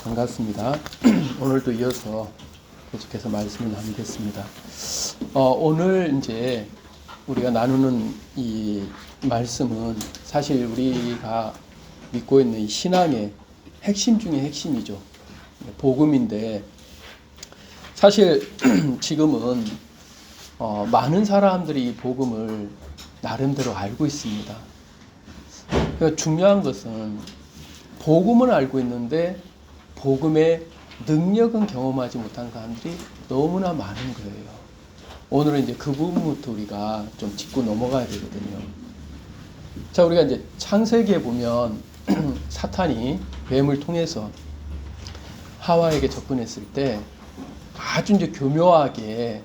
반갑습니다. 오늘도 이어서 계속해서 말씀을 나누겠습니다. 오늘 이제 우리가 나누는 이 말씀은 사실 우리가 믿고 있는 이 신앙의 핵심 중의 핵심이죠. 복음인데 사실 지금은 많은 사람들이 이 복음을 나름대로 알고 있습니다. 그러니까 중요한 것은 복음은 알고 있는데 복음의 능력은 경험하지 못한 사람들이 너무나 많은 거예요. 오늘은 이제 그 부분부터 우리가 좀 짚고 넘어가야 되거든요. 자, 우리가 이제 창세기에 보면 사탄이 뱀을 통해서 하와에게 접근했을 때 아주 이제 교묘하게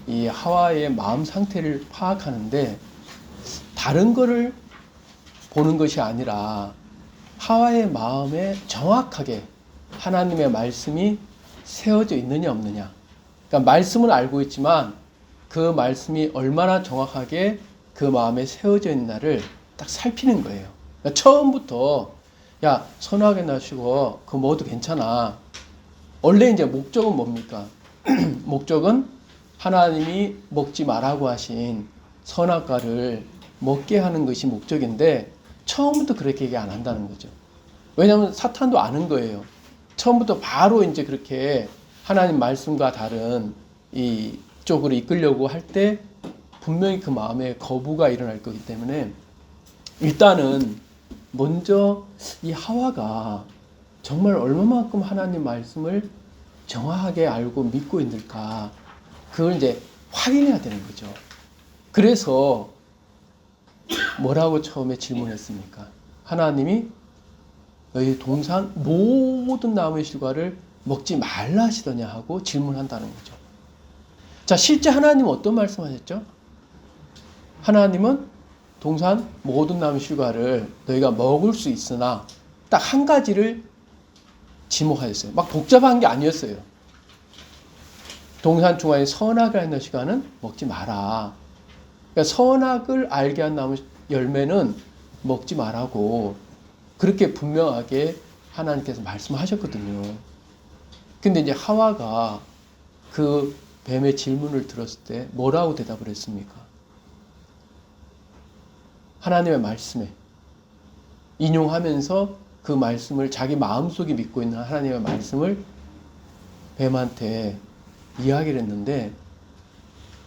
이 하와의 마음 상태를 파악하는데 다른 거를 보는 것이 아니라 하와의 마음에 정확하게 하나님의 말씀이 세워져 있느냐 없느냐. 그러니까 말씀은 알고 있지만 그 말씀이 얼마나 정확하게 그 마음에 세워져 있나를 딱 살피는 거예요. 그러니까 처음부터 야 선하게 나시고 그 뭐도 괜찮아. 원래 이제 목적은 뭡니까? 목적은 하나님이 먹지 말라고 하신 선악과를 먹게 하는 것이 목적인데 처음부터 그렇게 얘기 안 한다는 거죠. 왜냐하면 사탄도 아는 거예요. 처음부터 바로 이제 그렇게 하나님 말씀과 다른 이 쪽으로 이끌려고 할 때 분명히 그 마음에 거부가 일어날 거기 때문에 일단은 먼저 이 하와가 정말 얼마만큼 하나님 말씀을 정확하게 알고 믿고 있는가 그걸 이제 확인해야 되는 거죠. 그래서 뭐라고 처음에 질문했습니까? 하나님이 너희 동산 모든 나무의 실과를 먹지 말라 하시더냐 하고 질문한다는 거죠. 자, 실제 하나님은 어떤 말씀하셨죠? 하나님은 동산 모든 나무의 실과를 너희가 먹을 수 있으나 딱 한 가지를 지목하셨어요. 막 복잡한 게 아니었어요. 동산 중앙에 선악을 하는 시간은 먹지 마라. 그러니까 선악을 알게 한 나무 열매는 먹지 말라고 그렇게 분명하게 하나님께서 말씀하셨거든요. 근데 이제 하와가 그 뱀의 질문을 들었을 때 뭐라고 대답을 했습니까? 하나님의 말씀에 인용하면서 그 말씀을 자기 마음속에 믿고 있는 하나님의 말씀을 뱀한테 이야기를 했는데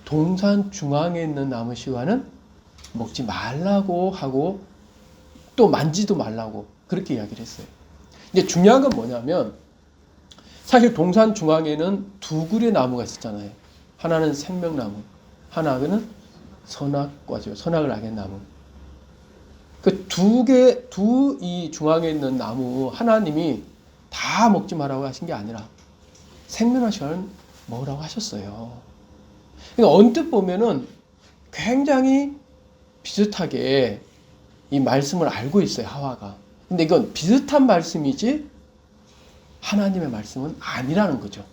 동산 중앙에 있는 나무 실과는 먹지 말라고 하고 또 만지도 말라고 그렇게 이야기를 했어요. 이제 중요한 건 뭐냐면 사실 동산 중앙에는 두 그루의 나무가 있었잖아요. 하나는 생명나무, 하나는 선악과죠. 선악을 알게 나무. 그 이 중앙에 있는 나무 하나님이 다 먹지 말라고 하신 게 아니라 생명의 시간은 먹으라고 하셨어요. 그러니까 언뜻 보면은 굉장히 비슷하게 이 말씀을 알고 있어요, 하와가. 근데 이건 비슷한 말씀이지 하나님의 말씀은 아니라는 거죠.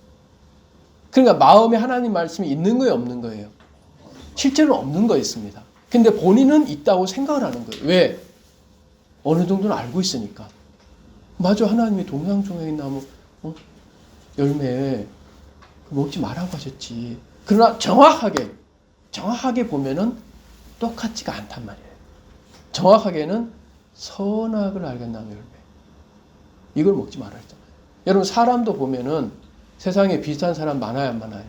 그러니까 마음에 하나님 말씀이 있는 거예요, 없는 거예요? 실제로는 없는 거였습니다. 근데 본인은 있다고 생각을 하는 거예요. 왜? 어느 정도는 알고 있으니까. 맞아, 하나님이 동상 중앙에 나무 열매 먹지 말라고 하셨지. 그러나 정확하게 보면은 똑같지가 않단 말이에요. 정확하게는 선악을 알겠나무 열매. 이걸 먹지 말라 했잖아요. 여러분 사람도 보면은 세상에 비슷한 사람 많아요, 안 많아요?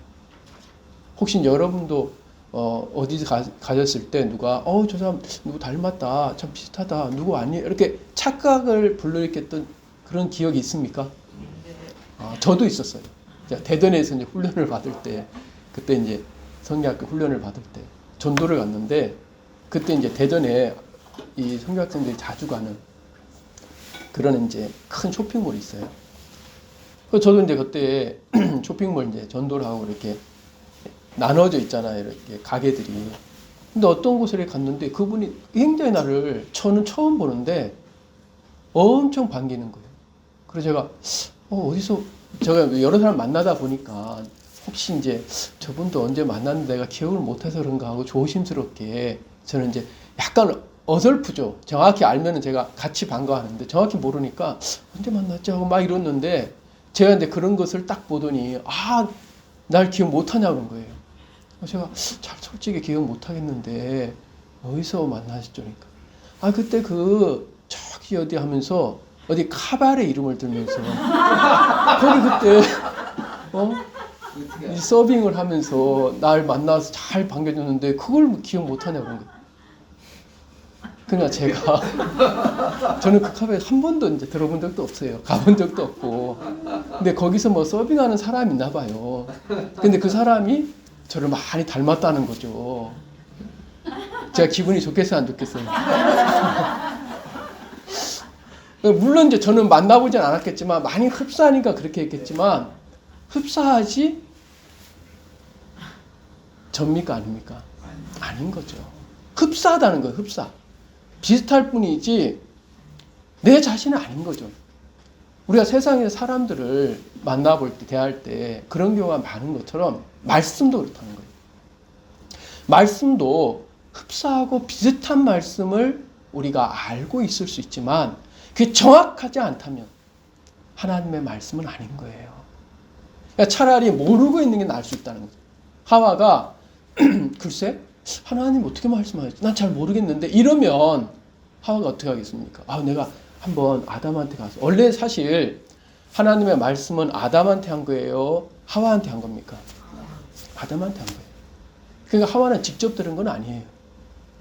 혹시 여러분도 어디 가셨을 때 누가 저 사람 누구 닮았다, 참 비슷하다, 누구 아니에요? 이렇게 착각을 불러일으켰던 그런 기억이 있습니까? 저도 있었어요. 제가 대전에서 이제 훈련을 받을 때 그때 이제 성경학교 훈련을 받을 때 전도를 갔는데 그때 이제 대전에 이 성교학생들이 자주 가는 그런 이제 큰 쇼핑몰이 있어요. 그래서 저도 이제 그때 쇼핑몰 이제 전도를 하고 이렇게 나눠져 있잖아요. 이렇게 가게들이. 근데 어떤 곳에 갔는데 그분이 굉장히 저는 처음 보는데 엄청 반기는 거예요. 그래서 제가 어디서 제가 여러 사람 만나다 보니까 혹시 이제 저분도 언제 만났는데 내가 기억을 못해서 그런가 하고 조심스럽게 저는 이제 약간 어설프죠. 정확히 알면은 제가 같이 반가워하는데 정확히 모르니까 언제 만났지 하고 막 이러는데 제가 이제 그런 것을 딱 보더니 날 기억 못하냐 그런 거예요. 제가 잘 솔직히 기억 못하겠는데 어디서 만나셨죠? 그러니까 그때 저기 어디 하면서 어디 카바레 이름을 들면서 거기 그때 이 서빙을 하면서 날 만나서 잘 반겨줬는데 그걸 기억 못하냐 그런 거예요. 그러니까 저는 그 카페에 한 번도 이제 들어본 적도 없어요. 가본 적도 없고. 근데 거기서 뭐 서빙하는 사람이 있나 봐요. 근데 그 사람이 저를 많이 닮았다는 거죠. 제가 기분이 좋겠어요, 안 좋겠어요? 물론 이제 저는 만나보진 않았겠지만 많이 흡사하니까 그렇게 했겠지만 흡사하지 접니까 아닙니까? 아닌 거죠. 흡사하다는 거예요. 흡사. 비슷할 뿐이지 내 자신은 아닌 거죠. 우리가 세상의 사람들을 만나볼 때, 대할 때 그런 경우가 많은 것처럼 말씀도 그렇다는 거예요. 말씀도 흡사하고 비슷한 말씀을 우리가 알고 있을 수 있지만 그게 정확하지 않다면 하나님의 말씀은 아닌 거예요. 그러니까 차라리 모르고 있는 게 나을 수 있다는 거죠. 하와가 글쎄 하나님 어떻게 말씀하셨지? 난 잘 모르겠는데 이러면 하와가 어떻게 하겠습니까? 내가 한번 아담한테 가서 원래 사실 하나님의 말씀은 아담한테 한 거예요? 하와한테 한 겁니까? 아담한테 한 거예요. 그러니까 하와는 직접 들은 건 아니에요.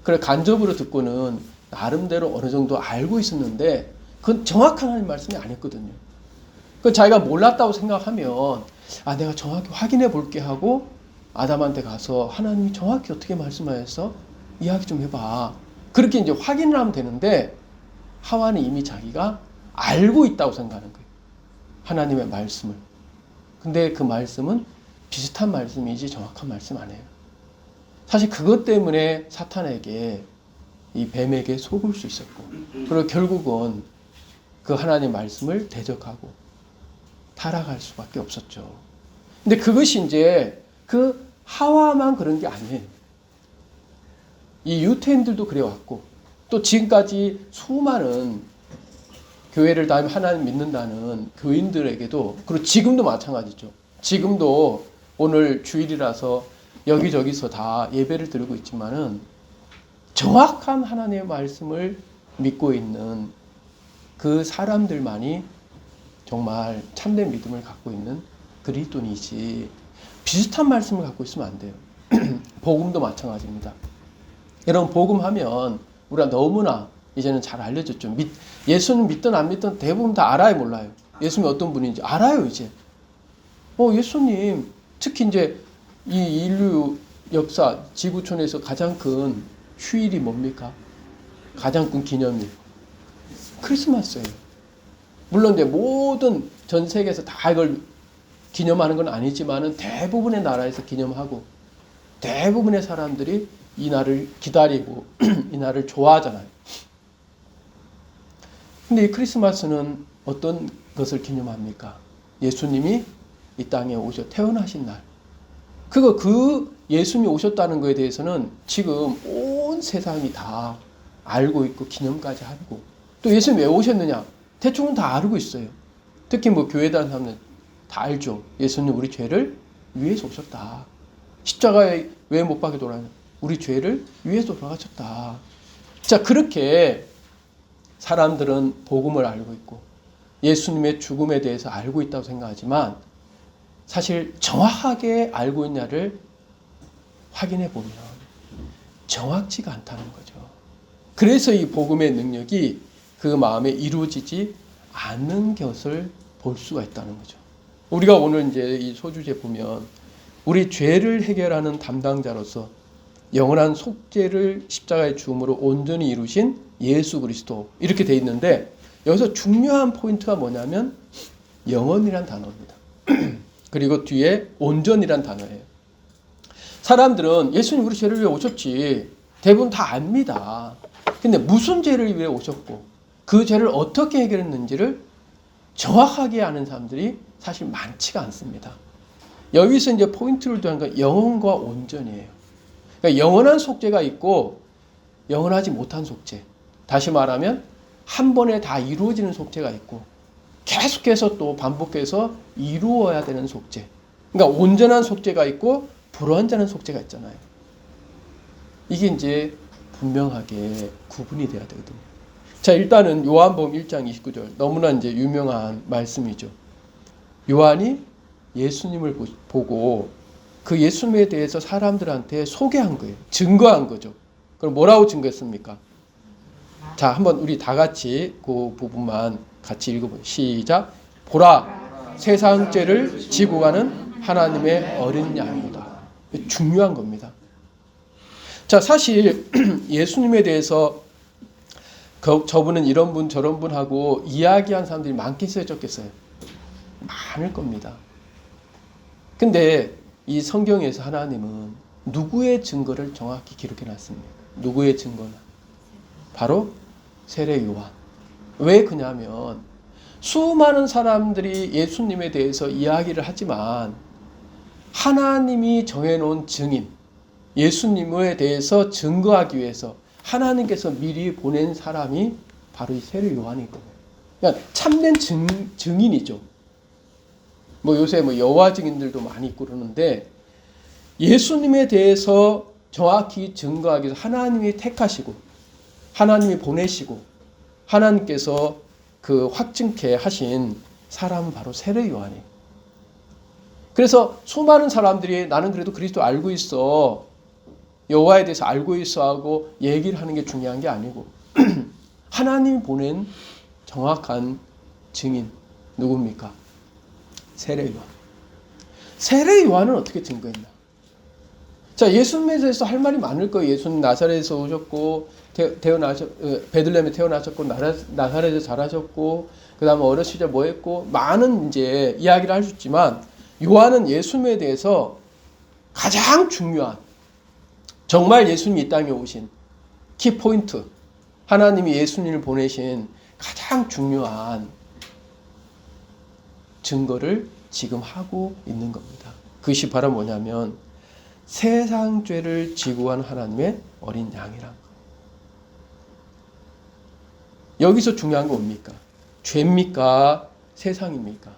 그래 간접으로 듣고는 나름대로 어느 정도 알고 있었는데 그건 정확한 하나님 말씀이 아니었거든요. 그 자기가 몰랐다고 생각하면 내가 정확히 확인해 볼게 하고 아담한테 가서 하나님이 정확히 어떻게 말씀하셔서 이야기 좀 해봐. 그렇게 이제 확인을 하면 되는데 하와는 이미 자기가 알고 있다고 생각하는 거예요. 하나님의 말씀을. 근데 그 말씀은 비슷한 말씀이지 정확한 말씀 아니에요. 사실 그것 때문에 사탄에게 이 뱀에게 속을 수 있었고 그리고 결국은 그 하나님의 말씀을 대적하고 타락할 수밖에 없었죠. 근데 그것이 이제 그 하와만 그런 게 아니에요. 이 유태인들도 그래왔고 또 지금까지 수많은 교회를 다니며 하나님 믿는다는 교인들에게도 그리고 지금도 마찬가지죠. 지금도 오늘 주일이라서 여기저기서 다 예배를 드리고 있지만은 정확한 하나님의 말씀을 믿고 있는 그 사람들만이 정말 참된 믿음을 갖고 있는 그리스도인이지 비슷한 말씀을 갖고 있으면 안 돼요. 복음도 마찬가지입니다. 여러분 복음하면 우리가 너무나 이제는 잘 알려졌죠. 예수님 믿든 안 믿든 대부분 다 알아요, 몰라요? 예수님이 어떤 분인지 알아요, 이제. 예수님 특히 이제 이 인류 역사 지구촌에서 가장 큰 휴일이 뭡니까? 가장 큰 기념일 크리스마스예요. 물론 이제 모든 전 세계에서 다 이걸 기념하는 건 아니지만은 대부분의 나라에서 기념하고 대부분의 사람들이 이 날을 기다리고 이 날을 좋아하잖아요. 근데 이 크리스마스는 어떤 것을 기념합니까? 예수님이 이 땅에 태어나신 날. 그 예수님이 오셨다는 것에 대해서는 지금 온 세상이 다 알고 있고 기념까지 하고 또 예수님이 왜 오셨느냐? 대충은 다 알고 있어요. 특히 교회 다니는 사람들 다 알죠. 예수님 우리 죄를 위해서 오셨다. 십자가에 왜 못 박혀 돌아가냐? 우리 죄를 위해서 돌아가셨다. 자, 그렇게 사람들은 복음을 알고 있고 예수님의 죽음에 대해서 알고 있다고 생각하지만 사실 정확하게 알고 있냐를 확인해 보면 정확치가 않다는 거죠. 그래서 이 복음의 능력이 그 마음에 이루어지지 않는 것을 볼 수가 있다는 거죠. 우리가 오늘 이제 이 소주제 보면 우리 죄를 해결하는 담당자로서 영원한 속죄를 십자가의 죽음으로 온전히 이루신 예수 그리스도 이렇게 돼 있는데 여기서 중요한 포인트가 뭐냐면 영원이란 단어입니다. 그리고 뒤에 온전이란 단어예요. 사람들은 예수님 우리 죄를 위해 오셨지 대부분 다 압니다. 근데 무슨 죄를 위해 오셨고 그 죄를 어떻게 해결했는지를 정확하게 아는 사람들이 사실 많지가 않습니다. 여기서 이제 포인트를 두는 건 영원과 온전이에요. 그러니까 영원한 속죄가 있고 영원하지 못한 속죄. 다시 말하면 한 번에 다 이루어지는 속죄가 있고 계속해서 또 반복해서 이루어야 되는 속죄. 그러니까 온전한 속죄가 있고 불완전한 속죄가 있잖아요. 이게 이제 분명하게 구분이 돼야 되거든요. 자, 일단은 요한복음 1장 29절. 너무나 이제 유명한 말씀이죠. 요한이 예수님을 보고 그 예수님에 대해서 사람들한테 소개한 거예요. 증거한 거죠. 그럼 뭐라고 증거했습니까? 자, 한번 우리 다 같이 그 부분만 같이 읽어보죠. 시작. 보라, 세상 죄를 지고 가는 하나님의 어린 양이다. 중요한 겁니다. 자, 사실 예수님에 대해서 저분은 이런 분 저런 분 하고 이야기한 사람들이 많겠어요, 적겠어요? 많을 겁니다. 근데 이 성경에서 하나님은 누구의 증거를 정확히 기록해 놨습니까? 누구의 증거는? 바로 세례 요한. 왜 그냐면 수많은 사람들이 예수님에 대해서 이야기를 하지만 하나님이 정해놓은 증인, 예수님에 대해서 증거하기 위해서 하나님께서 미리 보낸 사람이 바로 이 세례 요한이거든요. 그러니까 참된 증인이죠. 뭐 요새 뭐 여호와 증인들도 많이 있고 그러는데 예수님에 대해서 정확히 증거하기 위해서 하나님이 택하시고 하나님이 보내시고 하나님께서 그 확증케 하신 사람은 바로 세례 요한이에요. 그래서 수많은 사람들이 나는 그래도 그리스도 알고 있어, 여호와에 대해서 알고 있어 하고 얘기를 하는 게 중요한 게 아니고 하나님이 보낸 정확한 증인 누굽니까? 세례 요한. 세례 요한은 어떻게 증거했나? 자, 예수님에 대해서 할 말이 많을 거예요. 예수님 나사렛에서 오셨고 베들레헴에 태어나셨고 나사렛에서 자라셨고 그다음에 어렸을 시절 뭐 했고 많은 이제 이야기를 할 수 있지만 요한은 예수님에 대해서 가장 중요한 정말 예수님이 이 땅에 오신 키포인트, 하나님이 예수님을 보내신 가장 중요한 증거를 지금 하고 있는 겁니다. 그것이 바로 뭐냐면 세상 죄를 지고 간 하나님의 어린 양이란 거예요. 여기서 중요한 건 뭡니까? 죄입니까? 세상입니까?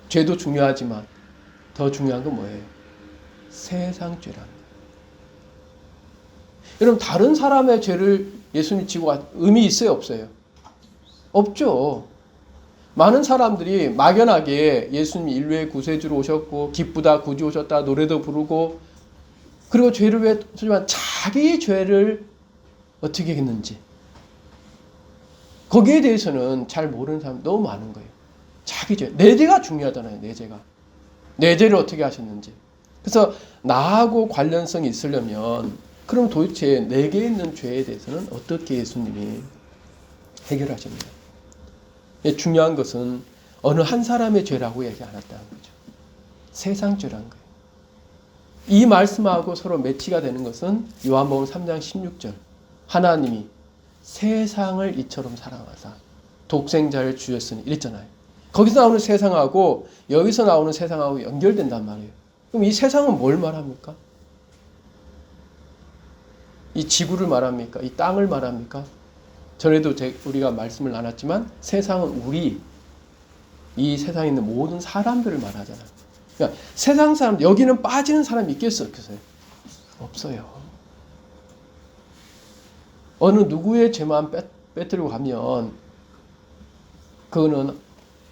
죄도 중요하지만 더 중요한 건 뭐예요? 세상 죄라는 거예요. 여러분, 다른 사람의 죄를 예수님이 지고 간 의미 있어요? 없어요? 없죠. 많은 사람들이 막연하게 예수님이 인류의 구세주로 오셨고 기쁘다 구주 오셨다 노래도 부르고 그리고 죄를 왜 하지만 자기 죄를 어떻게 했는지 거기에 대해서는 잘 모르는 사람이 너무 많은 거예요. 자기 죄, 내 죄가 중요하잖아요. 내 죄가. 내 죄를 어떻게 하셨는지. 그래서 나하고 관련성이 있으려면 그럼 도대체 내게 있는 죄에 대해서는 어떻게 예수님이 해결하십니까? 중요한 것은 어느 한 사람의 죄라고 얘기 안 했다는 거죠. 세상 죄라는 거예요. 이 말씀하고 서로 매치가 되는 것은 요한복음 3장 16절. 하나님이 세상을 이처럼 사랑하사 독생자를 주셨으니 이랬잖아요. 거기서 나오는 세상하고 여기서 나오는 세상하고 연결된단 말이에요. 그럼 이 세상은 뭘 말합니까? 이 지구를 말합니까? 이 땅을 말합니까? 전에도 우리가 말씀을 나눴지만 세상은 우리, 이 세상에 있는 모든 사람들을 말하잖아요. 그러니까 세상 사람, 여기는 빠지는 사람이 있겠어요? 없어요. 어느 누구의 죄만 빼뜨리고 가면 그거는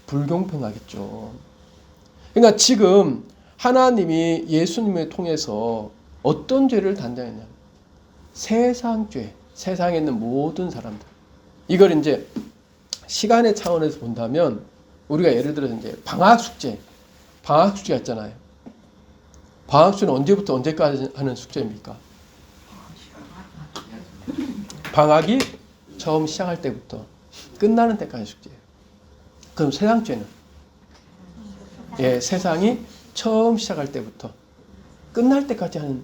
불공평하겠죠. 그러니까 지금 하나님이 예수님을 통해서 어떤 죄를 단장했냐면 세상 죄, 세상에 있는 모든 사람들. 이걸 이제 시간의 차원에서 본다면 우리가 예를 들어서 이제 방학 숙제가 있잖아요. 방학 숙제는 언제부터 언제까지 하는 숙제입니까? 방학이 처음 시작할 때부터 끝나는 때까지 숙제예요. 그럼 세상 죄는? 세상이 처음 시작할 때부터 끝날 때까지 하는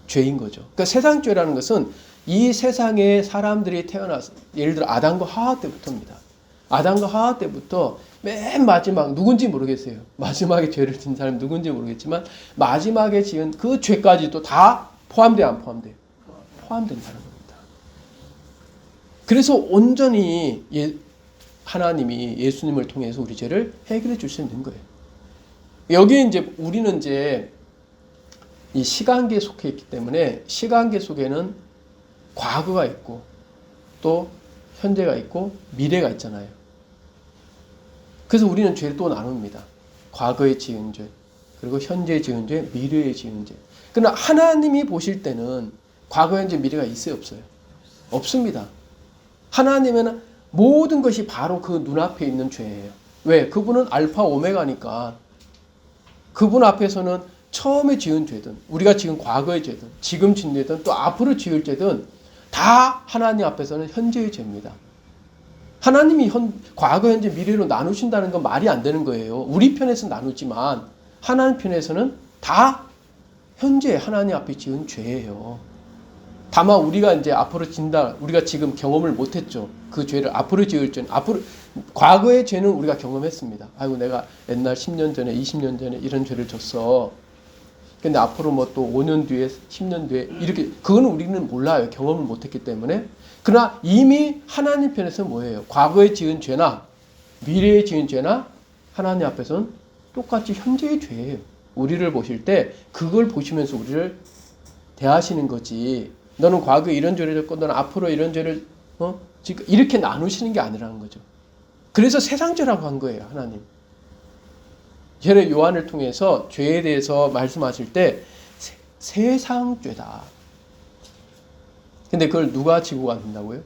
죄인 거죠. 그러니까 세상 죄라는 것은 이 세상에 사람들이 태어나서 예를 들어 아담과 하와 때부터입니다. 아담과 하와 때부터 맨 마지막 누군지 모르겠어요. 마지막에 죄를 진 사람이 누군지 모르겠지만 마지막에 지은 그 죄까지도 다 포함돼요, 안 포함돼요? 포함된다는 겁니다. 그래서 온전히 하나님이 예수님을 통해서 우리 죄를 해결해 줄 수 있는 거예요. 여기에 이제 우리는 이제 이 시간계에 속해 있기 때문에 시간계 속에는 과거가 있고 또 현재가 있고 미래가 있잖아요. 그래서 우리는 죄를 또 나눕니다. 과거에 지은 죄, 그리고 현재에 지은 죄, 미래에 지은 죄. 그러나 하나님이 보실 때는 과거, 현재, 미래가 있어요, 없어요? 없습니다. 하나님은 모든 것이 바로 그 눈앞에 있는 죄예요. 왜? 그분은 알파 오메가니까 그분 앞에서는 처음에 지은 죄든 우리가 지은 과거의 죄든 지금 지은 죄든 또 앞으로 지을 죄든 다 하나님 앞에서는 현재의 죄입니다. 하나님이 과거, 현재, 미래로 나누신다는 건 말이 안 되는 거예요. 우리 편에서 나누지만 하나님 편에서는 다 현재 하나님 앞에 지은 죄예요. 다만 우리가 이제 앞으로 우리가 지금 경험을 못했죠. 그 죄를 앞으로 지을 죄는 과거의 죄는 우리가 경험했습니다. 아이고 내가 옛날 10년 전에 20년 전에 이런 죄를 졌어. 근데 앞으로 뭐 또 5년 뒤에 10년 뒤에 이렇게 그거는 우리는 몰라요. 경험을 못했기 때문에. 그러나 이미 하나님 편에서 뭐예요? 과거에 지은 죄나 미래에 지은 죄나 하나님 앞에서는 똑같이 현재의 죄예요. 우리를 보실 때 그걸 보시면서 우리를 대하시는 거지. 너는 과거에 이런 죄를 졌고 너는 앞으로 이런 죄를 지금 이렇게 나누시는 게 아니라는 거죠. 그래서 세상죄라고 한 거예요. 하나님. 예를 요한을 통해서 죄에 대해서 말씀하실 때 세상죄다. 근데 그걸 누가 지고 간다고요?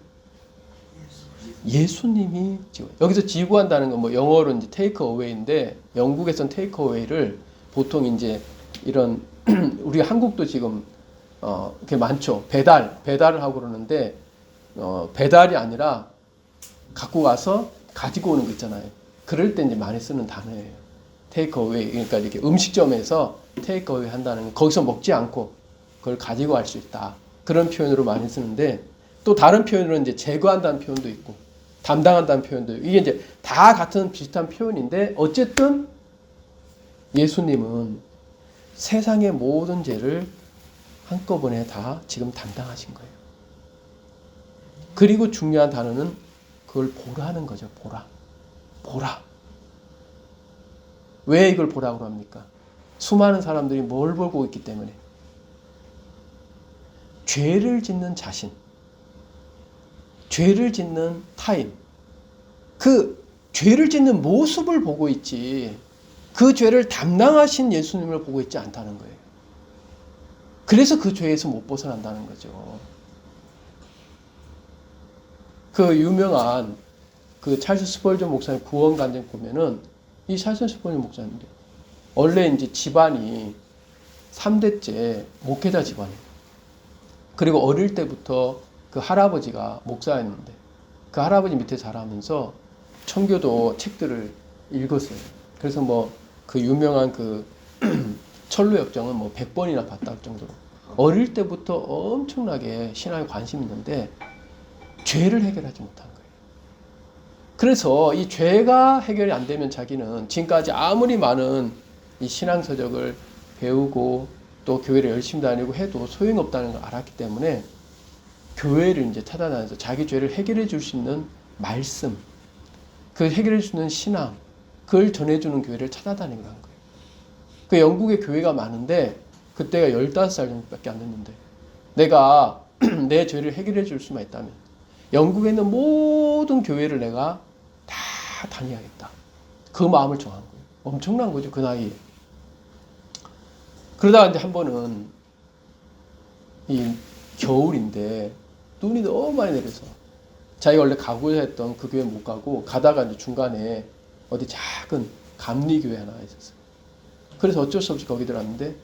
예수님이 지고. 여기서 지고 간다는 건 뭐 영어로 이제 take away인데 영국에선 take away를 보통 이제 이런 우리 한국도 지금 이렇게 많죠. 배달을 하고 그러는데 배달이 아니라 갖고 가서 가지고 오는 거 있잖아요. 그럴 때 이제 많이 쓰는 단어예요. take away. 그러니까 이렇게 음식점에서 take away 한다는 건 거기서 먹지 않고 그걸 가지고 갈 수 있다. 그런 표현으로 많이 쓰는데 또 다른 표현으로 이제 제거한다는 표현도 있고 담당한다는 표현도 있고 이게 이제 다 같은 비슷한 표현인데 어쨌든 예수님은 세상의 모든 죄를 한꺼번에 다 지금 담당하신 거예요. 그리고 중요한 단어는 그걸 보라는 거죠. 보라. 왜 이걸 보라고 합니까? 수많은 사람들이 뭘 보고 있기 때문에. 죄를 짓는 자신, 죄를 짓는 타임, 그 죄를 짓는 모습을 보고 있지 그 죄를 담당하신 예수님을 보고 있지 않다는 거예요. 그래서 그 죄에서 못 벗어난다는 거죠. 그 유명한 그 찰스 스펄전 목사님 구원간증 보면은 이 찰스 스펄전 목사님인데 원래 이제 집안이 3대째 목회자 집안이에요. 그리고 어릴 때부터 그 할아버지가 목사였는데 그 할아버지 밑에 자라면서 청교도 책들을 읽었어요. 그래서 뭐 그 유명한 그 철로역정은 뭐 100번이나 봤다 할 정도로 어릴 때부터 엄청나게 신앙에 관심이 있는데 죄를 해결하지 못한 거예요. 그래서 이 죄가 해결이 안 되면 자기는 지금까지 아무리 많은 이 신앙서적을 배우고 또 교회를 열심히 다니고 해도 소용없다는 걸 알았기 때문에 교회를 이제 찾아다녀서 자기 죄를 해결해 줄 수 있는 말씀, 그 해결해 줄 수 있는 신앙, 그걸 전해주는 교회를 찾아다니고 한 거예요. 그 영국에 교회가 많은데 그때가 15살 정도밖에 안 됐는데 내가 내 죄를 해결해 줄 수만 있다면 영국에 있는 모든 교회를 내가 다 다녀야겠다. 그 마음을 정한 거예요. 엄청난 거죠, 그 나이에. 그러다가 이제 한 번은 이 겨울인데 눈이 너무 많이 내려서 자기가 원래 가고자 했던 그 교회 못 가고 가다가 이제 중간에 어디 작은 감리교회 하나 있었어요. 그래서 어쩔 수 없이 거기 들어갔는데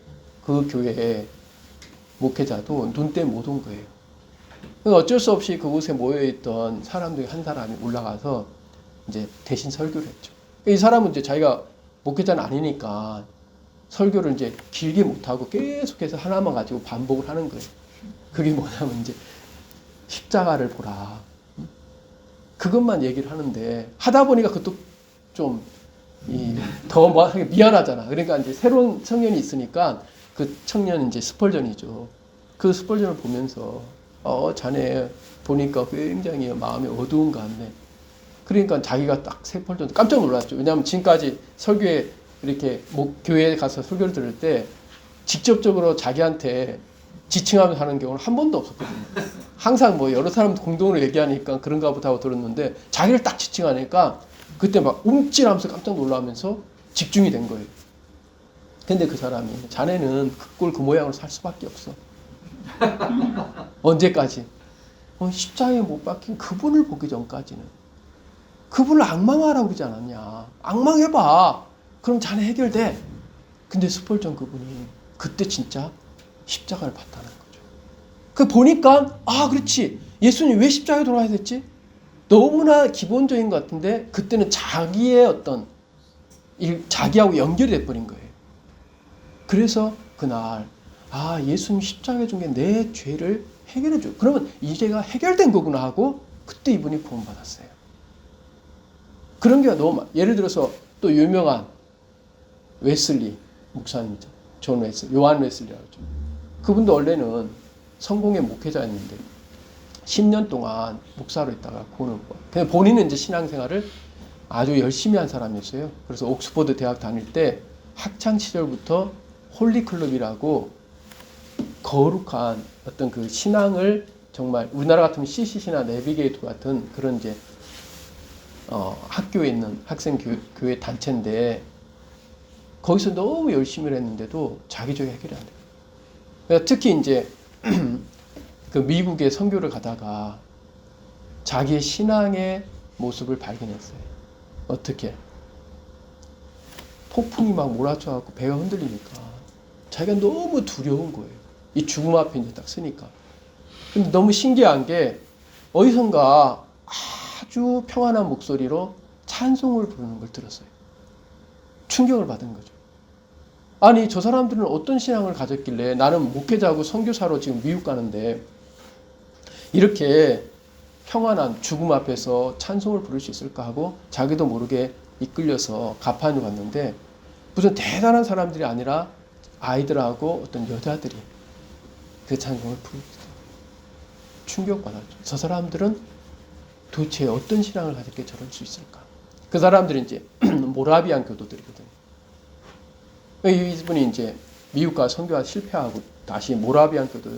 그 교회에 목회자도 눈 때문에 못 온 거예요. 그러니까 어쩔 수 없이 그곳에 모여있던 사람들이 한 사람이 올라가서 이제 대신 설교를 했죠. 이 사람은 이제 자기가 목회자는 아니니까 설교를 이제 길게 못하고 계속해서 하나만 가지고 반복을 하는 거예요. 그게 뭐냐면 이제 십자가를 보라. 그것만 얘기를 하는데 하다 보니까 그것도 좀 더 미안하잖아. 그러니까 이제 새로운 청년이 있으니까 그 청년은 이제 스펄전이죠. 그 스펄전을 보면서 자네 보니까 굉장히 마음이 어두운 것 같네. 그러니까 자기가 딱 세폴전 깜짝 놀랐죠. 왜냐하면 지금까지 설교에 이렇게 교회에 가서 설교를 들을 때 직접적으로 자기한테 지칭하면서 하는 경우는 한 번도 없었거든요. 항상 뭐 여러 사람 공동으로 얘기하니까 그런가 보다 하고 들었는데 자기를 딱 지칭하니까 그때 막 움찔하면서 깜짝 놀라면서 집중이 된 거예요. 근데 그 사람이 자네는 그 꼴 그 모양으로 살 수밖에 없어. 언제까지? 십자가에 못 박힌 그분을 보기 전까지는. 그분을 악망하라고 그러지 않았냐. 악망해봐. 그럼 자네 해결돼. 근데 스폴전 그분이 그때 진짜 십자가를 봤다는 거죠. 그 보니까 그렇지. 예수님 왜 십자가에 돌아야 됐지? 너무나 기본적인 것 같은데 그때는 자기의 어떤 자기하고 연결이 돼버린 거예요. 그래서 그날 예수님 십자가에 준 게 내 죄를 해결해 줘. 그러면 이 죄가 해결된 거구나 하고 그때 이분이 구원받았어요. 그런 게 너무 예를 들어서 또 유명한 웨슬리 목사님이죠. 존 웨슬리, 요한 웨슬리라고 하죠. 그분도 원래는 성공의 목회자였는데 10년 동안 목사로 있다가 구원을 받고. 근데 본인은 이제 신앙생활을 아주 열심히 한 사람이었어요. 그래서 옥스퍼드 대학 다닐 때 학창 시절부터 홀리클럽이라고 거룩한 어떤 그 신앙을 정말 우리나라 같으면 CCC나 내비게이터 같은 그런 이제 학교에 있는 학생 교회 단체인데 거기서 너무 열심히 했는데도 자기 죄가 해결이 안 돼요. 그러니까 특히 이제 그 미국에 선교를 가다가 자기의 신앙의 모습을 발견했어요. 어떻게? 폭풍이 막 몰아쳐갖고 배가 흔들리니까 자기가 너무 두려운 거예요. 이 죽음 앞에 이제 딱 서니까. 근데 너무 신기한 게 어디선가 아주 평안한 목소리로 찬송을 부르는 걸 들었어요. 충격을 받은 거죠. 아니 저 사람들은 어떤 신앙을 가졌길래 나는 목회자고 선교사로 지금 미국 가는데 이렇게 평안한 죽음 앞에서 찬송을 부를 수 있을까 하고 자기도 모르게 이끌려서 가판을 갔는데 무슨 대단한 사람들이 아니라 아이들하고 어떤 여자들이 그 찬송을 부르고 있어요. 충격받았죠. 저 사람들은 도대체 어떤 신앙을 가졌기에 저럴 수 있을까? 그 사람들은 이제 모라비안 교도들이거든요. 이분이 이제 미국 가서 선교가 실패하고 다시 모라비안 교도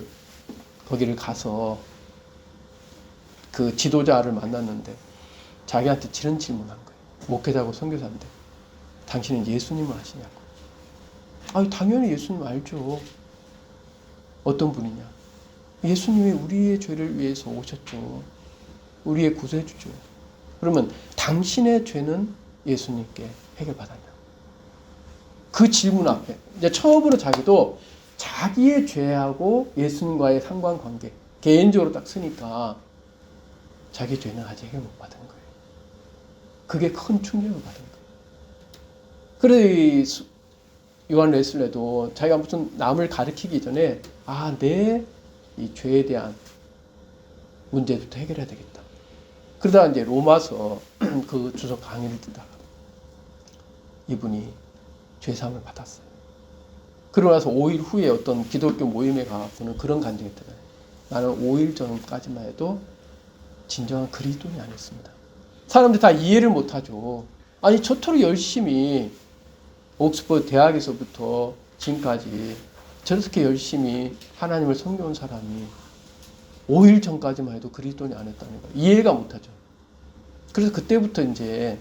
거기를 가서 그 지도자를 만났는데 자기한테 이런 질문한 거예요. 목회자고 선교사인데 당신은 예수님을 아시냐고. 당연히 예수님 알죠. 어떤 분이냐? 예수님이 우리의 죄를 위해서 오셨죠. 우리의 구세해 주죠. 그러면 당신의 죄는 예수님께 해결받았냐? 그 질문 앞에 이제 처음으로 자기도 자기의 죄하고 예수님과의 상관관계 개인적으로 딱 쓰니까 자기 죄는 아직 해결 못 받은 거예요. 그게 큰 충격을 받은 거예요. 그래서 요한 웨슬레도 자기가 무슨 남을 가르치기 전에 내 이 죄에 대한 문제부터 해결해야 되겠다. 그러다가 이제 로마서 그 주석 강의를 듣다가 이분이 죄사함을 받았어요. 그러고 나서 5일 후에 어떤 기독교 모임에 가서는 그런 간증이 했잖아요. 나는 5일 전까지만 해도 진정한 그리스도인이 아니었습니다. 사람들이 다 이해를 못하죠. 아니 저토록 열심히 옥스퍼드 대학에서부터 지금까지 저렇게 열심히 하나님을 섬겨온 사람이 5일 전까지만 해도 그리스도인이 아니었다는 거 이해가 못하죠. 그래서 그때부터 이제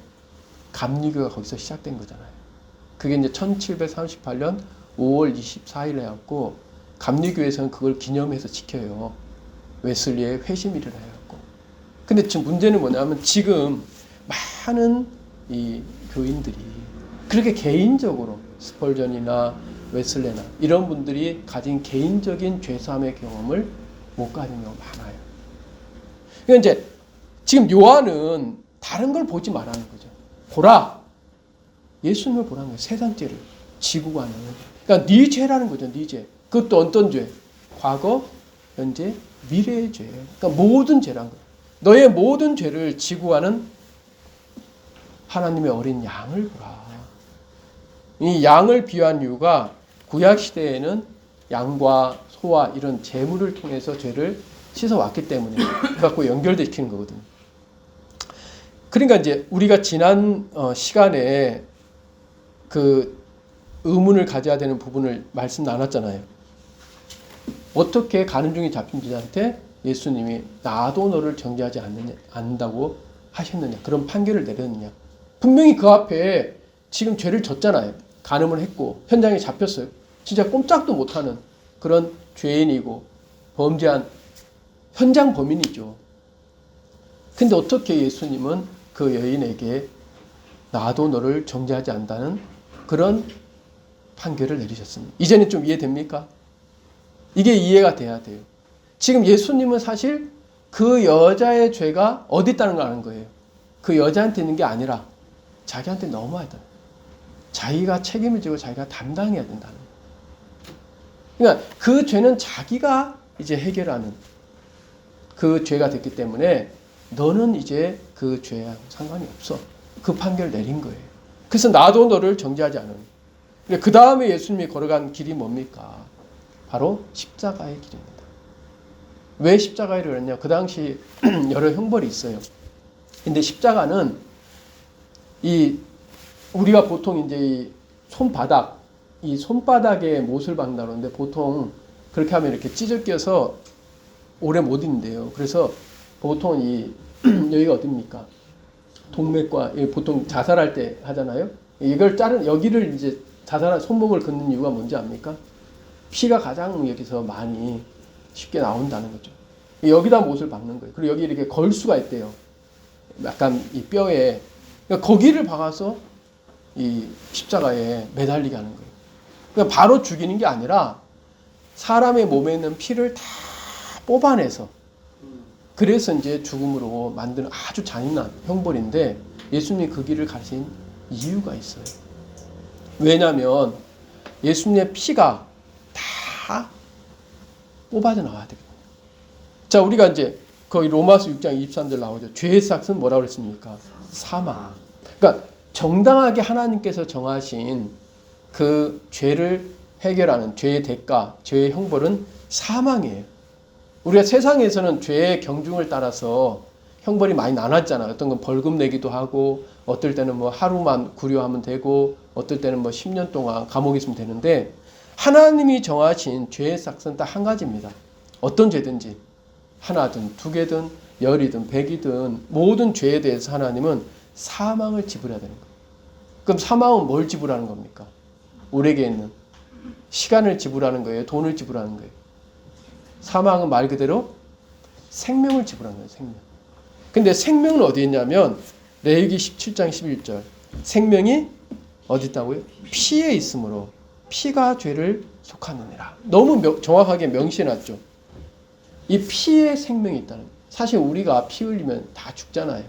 감리교가 거기서 시작된 거잖아요. 그게 이제 1738년 5월 24일에 해갖고 감리교에서는 그걸 기념해서 지켜요. 웨슬리의 회심일을 해갖고. 근데 지금 문제는 뭐냐면 지금 많은 이 교인들이 그렇게 개인적으로 스펄전이나 웨슬레나 이런 분들이 가진 개인적인 죄사함의 경험을 못 가진 경우가 많아요. 그러니까 이제 지금 요한은 다른 걸 보지 말라는 거죠. 보라. 예수님을 보라는 거예요. 세상 죄를 지고 가는. 그러니까 네 죄라는 거죠. 네 죄. 그것도 어떤 죄? 과거, 현재, 미래의 죄. 그러니까 모든 죄란 거예요. 너의 모든 죄를 지고 가는 하나님의 어린 양을 보라. 이 양을 비유한 이유가 구약 시대에는 양과 소와 이런 제물을 통해서 죄를 씻어왔기 때문에 그래갖고 연결돼 시키는 거거든요. 그러니까 이제 우리가 지난 시간에 그 의문을 가져야 되는 부분을 말씀 나눴잖아요. 어떻게 가는 중에 잡힌 자한테 예수님이 나도 너를 정죄하지 않는다고 하셨느냐, 그런 판결을 내렸느냐. 분명히 그 앞에 지금 죄를 졌잖아요. 간음을 했고 현장에 잡혔어요. 진짜 꼼짝도 못하는 그런 죄인이고 범죄한 현장 범인이죠. 근데 어떻게 예수님은 그 여인에게 나도 너를 정죄하지 않는다는 그런 판결을 내리셨습니다. 이제는 좀 이해됩니까? 이게 이해가 돼야 돼요. 지금 예수님은 사실 그 여자의 죄가 어디 있다는 걸 아는 거예요. 그 여자한테 있는 게 아니라 자기한테 넘어야 돼. 자기가 책임을 지고 자기가 담당해야 된다는 거예요. 그러니까 그 죄는 자기가 이제 해결하는 그 죄가 됐기 때문에 너는 이제 그 죄와 상관이 없어. 그 판결을 내린 거예요. 그래서 나도 너를 정죄하지 않으니. 그 다음에 예수님이 걸어간 길이 뭡니까? 바로 십자가의 길입니다. 왜 십자가를 그랬냐? 그 당시 여러 형벌이 있어요. 근데 십자가는 우리가 보통 이제 이 손바닥에 못을 박는다 그러는데 보통 그렇게 하면 이렇게 찢어껴서 오래 못 있는데요. 그래서 보통 여기가 어딥니까? 동맥과 보통 자살할 때 하잖아요. 이걸 여기를 이제 손목을 긋는 이유가 뭔지 압니까? 피가 가장 여기서 많이 쉽게 나온다는 거죠. 여기다 못을 박는 거예요. 그리고 여기 이렇게 걸 수가 있대요. 약간 이 뼈에. 그러니까 거기를 박아서 이 십자가에 매달리게 하는 거예요. 그러니까 바로 죽이는 게 아니라 사람의 몸에 있는 피를 다 뽑아내서 그래서 이제 죽음으로 만드는 아주 잔인한 형벌인데 예수님이 그 길을 가신 이유가 있어요. 왜냐하면 예수님의 피가 다 뽑아져 나와야 되거든요. 자, 우리가 이제 거기 로마서 6장 23절 나오죠. 죄의 삭은 뭐라고 그랬습니까? 사망. 그러니까 정당하게 하나님께서 정하신 그 죄를 해결하는 죄의 대가, 죄의 형벌은 사망이에요. 우리가 세상에서는 죄의 경중을 따라서 형벌이 많이 나눴잖아요. 어떤 건 벌금 내기도 하고, 어떨 때는 뭐 하루만 구류하면 되고, 어떨 때는 뭐 10년 동안 감옥에 있으면 되는데, 하나님이 정하신 죄의 삭은 딱 한 가지입니다. 어떤 죄든지, 하나든 두 개든 열이든 백이든 모든 죄에 대해서 하나님은 사망을 지불해야 되는 거예요. 그럼 사망은 뭘 지불하는 겁니까? 우리에게 있는 시간을 지불하는 거예요? 돈을 지불하는 거예요? 사망은 말 그대로 생명을 지불하는 거예요. 생명. 근데 생명은 어디 있냐면 레위기 17장 11절 생명이 어디 있다고요? 피에 있으므로 피가 죄를 속하느니라. 너무 정확하게 명시해놨죠. 이 피에 생명이 있다는 거예요. 사실 우리가 피 흘리면 다 죽잖아요.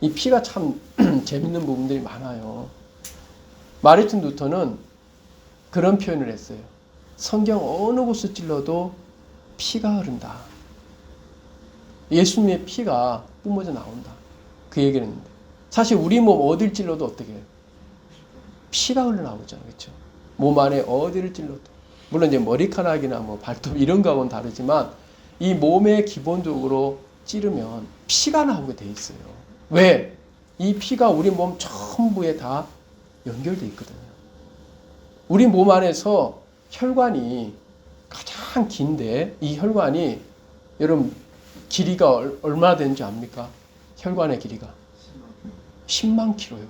이 피가 참 재밌는 부분들이 많아요. 마르틴 루터는 그런 표현을 했어요. 성경 어느 곳을 찔러도 피가 흐른다. 예수님의 피가 뿜어져 나온다. 그 얘기를 했는데 사실 우리 몸 어딜 찔러도 어떻게 해요? 피가 흘러나오잖아요. 그렇죠? 몸 안에 어디를 찔러도. 물론 이제 머리카락이나 뭐 발톱 이런 거하고는 다르지만 이 몸에 기본적으로 찌르면 피가 나오게 돼 있어요. 왜? 이 피가 우리 몸 전부에 다 연결돼 있거든요. 우리 몸 안에서 혈관이 가장 긴데 이 혈관이 여러분 길이가 얼마나 되는지 압니까? 혈관의 길이가 10만 킬로요.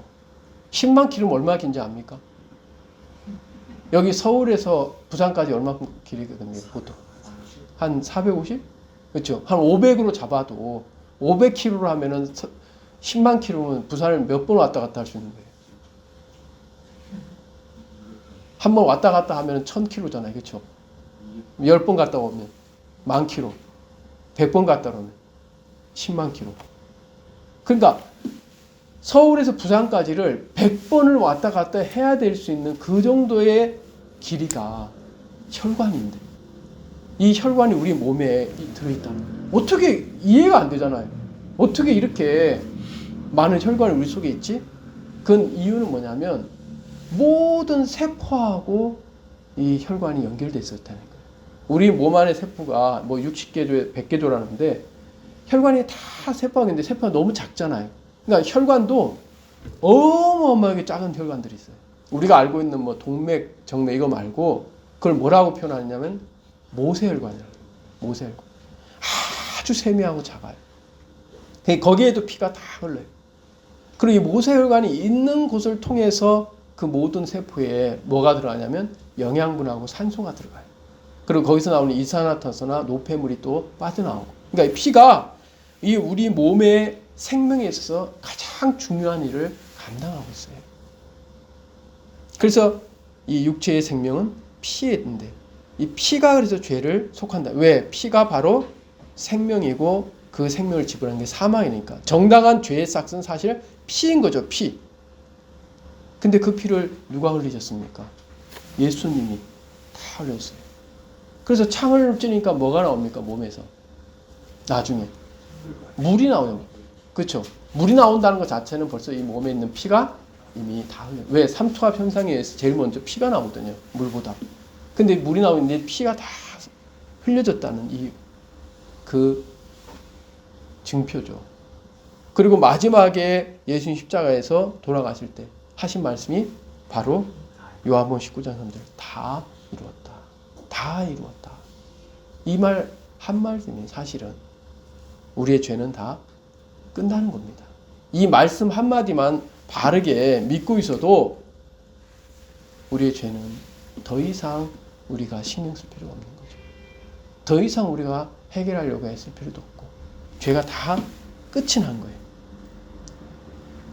10만 킬로면 얼마나 긴지 압니까? 여기 서울에서 부산까지 얼마큼 길이거든요. 보통 한 450? 그렇죠. 한 500으로 잡아도 500km로 하면은 10만 킬로면 부산을 몇 번 왔다 갔다 할 수 있는 거예요. 한 번 왔다 갔다 하면 1000km잖아요. 그렇죠? 10번 갔다 오면 10,000km. 100번 갔다 오면 10만 킬로. 그러니까 서울에서 부산까지를 100번을 왔다 갔다 해야 될 수 있는 그 정도의 길이가 혈관인데 이 혈관이 우리 몸에 들어있다는 거예요. 어떻게 이해가 안 되잖아요. 어떻게 이렇게 많은 혈관이 우리 속에 있지? 그 이유는 뭐냐면 모든 세포하고 이 혈관이 연결되어 있었다는 거예요. 우리 몸 안에 세포가 뭐 60개조, 100개조라는데 혈관이 다 세포가 있는데 세포가 너무 작잖아요. 그러니까 혈관도 어마어마하게 작은 혈관들이 있어요. 우리가 알고 있는 뭐 동맥, 정맥 이거 말고 그걸 뭐라고 표현하냐면 모세혈관이라고. 모세혈관. 아주 세미하고 작아요. 거기에도 피가 다 흘러요. 그리고 이 모세혈관이 있는 곳을 통해서 그 모든 세포에 뭐가 들어가냐면 영양분하고 산소가 들어가요. 그리고 거기서 나오는 이산화탄소나 노폐물이 또 빠져나오고. 그러니까 피가 이 우리 몸의 생명에 있어서 가장 중요한 일을 감당하고 있어요. 그래서 이 육체의 생명은 피에 있는데 이 피가 그래서 죄를 속한다. 왜? 피가 바로 생명이고 그 생명을 지불하는 게 사망이니까. 정당한 죄의 싹은 사실 피인 거죠. 피. 근데 그 피를 누가 흘리셨습니까? 예수님이 다 흘렸어요. 그래서 창을 찌니까 뭐가 나옵니까? 몸에서. 나중에. 물이 나오요. 그렇죠? 물이 나온다는 것 자체는 벌써 이 몸에 있는 피가 이미 다 흘려요. 왜? 삼투압 현상에 의해서 제일 먼저 피가 나오거든요. 물보다. 근데 물이 나오는데 피가 다 흘려졌다는 그 증표죠. 그리고 마지막에 예수님 십자가에서 돌아가실 때 하신 말씀이 바로 요한복음 19장 3절 다 이루었다. 다 이루었다. 이 말 한마디면 사실은 우리의 죄는 다 끝나는 겁니다. 이 말씀 한마디만 바르게 믿고 있어도 우리의 죄는 더 이상 우리가 신경 쓸 필요가 없는 거죠. 더 이상 우리가 해결하려고 했을 필요도 없고 죄가 다 끝이 난 거예요.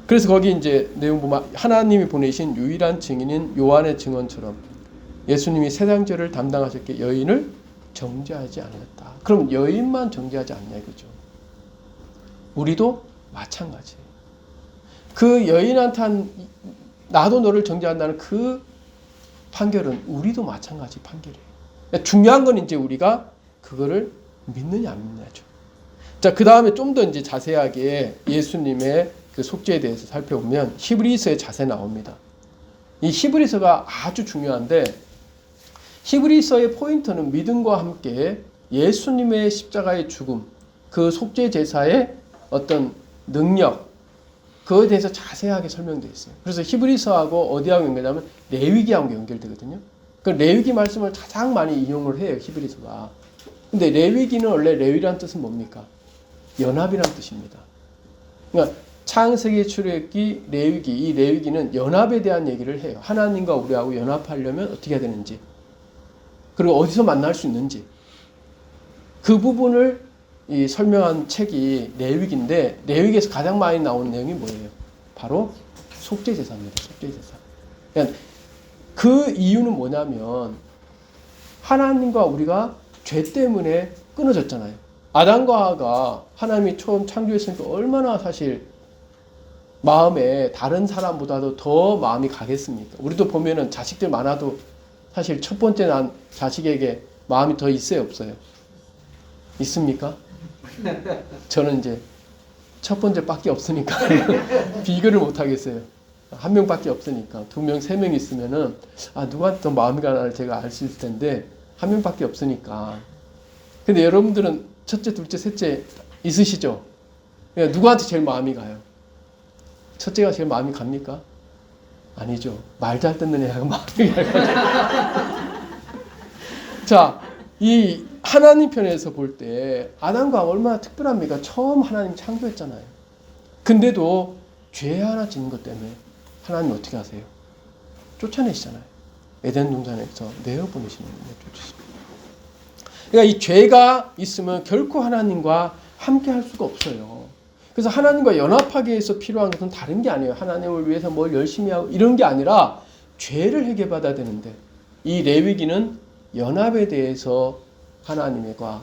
그래서 거기 이제 내용 보면 하나님이 보내신 유일한 증인인 요한의 증언처럼 예수님이 세상 죄를 담당하셨기에 여인을 정죄하지 않았다. 그럼 여인만 정죄하지 않냐 이거죠. 우리도 마찬가지예요. 그 여인한테 한 나도 너를 정죄한다는 그 판결은 우리도 마찬가지 판결이에요. 그러니까 중요한 건 이제 우리가 그거를 믿느냐 안 믿느냐죠. 자, 그 다음에 좀 더 이제 자세하게 예수님의 그 속죄에 대해서 살펴보면 히브리서의 자세 나옵니다. 이 히브리서가 아주 중요한데 히브리서의 포인트는 믿음과 함께 예수님의 십자가의 죽음, 그 속죄 제사의 어떤 능력, 그거에 대해서 자세하게 설명되어 있어요. 그래서 히브리서하고 어디하고 연결하면 레위기하고 연결되거든요. 그 레위기 말씀을 가장 많이 이용을 해요, 히브리서가. 근데 레위기는 원래 레위란 뜻은 뭡니까? 연합이란 뜻입니다. 그러니까 창세기, 출애굽기, 레위기, 이 레위기는 연합에 대한 얘기를 해요. 하나님과 우리하고 연합하려면 어떻게 해야 되는지, 그리고 어디서 만날 수 있는지, 그 부분을 설명한 책이 레위기인데 레위기에서 가장 많이 나오는 내용이 뭐예요? 바로 속죄제사입니다. 속죄제사. 그러니까 그 이유는 뭐냐면 하나님과 우리가 죄 때문에 끊어졌잖아요. 아담과 하와가 하나님이 처음 창조했으니까 얼마나 사실 마음에 다른 사람보다도 더 마음이 가겠습니까? 우리도 보면은 자식들 많아도 사실 첫 번째 난 자식에게 마음이 더 있어요, 없어요? 있습니까? 저는 이제 첫 번째밖에 없으니까 비교를 못 하겠어요. 한 명밖에 없으니까. 2명, 3명 있으면은 누가 더 마음이 가나 제가 알 수 있을 텐데 한 명밖에 없으니까. 근데 여러분들은 첫째, 둘째, 셋째 있으시죠? 그러니까 누구한테 제일 마음이 가요? 첫째가 제일 마음이 갑니까? 아니죠. 말 잘 듣는 애가 마음이 가요. 자, 이 하나님 편에서 볼 때 아담과 하와 얼마나 특별합니까? 처음 하나님 창조했잖아요. 근데도 죄 하나 짓는 것 때문에 하나님 어떻게 하세요? 쫓아내시잖아요. 에덴 동산에서 내어보내시는 거예요. 쫓으십니다. 그러니까 이 죄가 있으면 결코 하나님과 함께 할 수가 없어요. 그래서 하나님과 연합하기 위해서 필요한 것은 다른 게 아니에요. 하나님을 위해서 뭘 열심히 하고 이런 게 아니라 죄를 해결받아야 되는데 이 레위기는 연합에 대해서 하나님과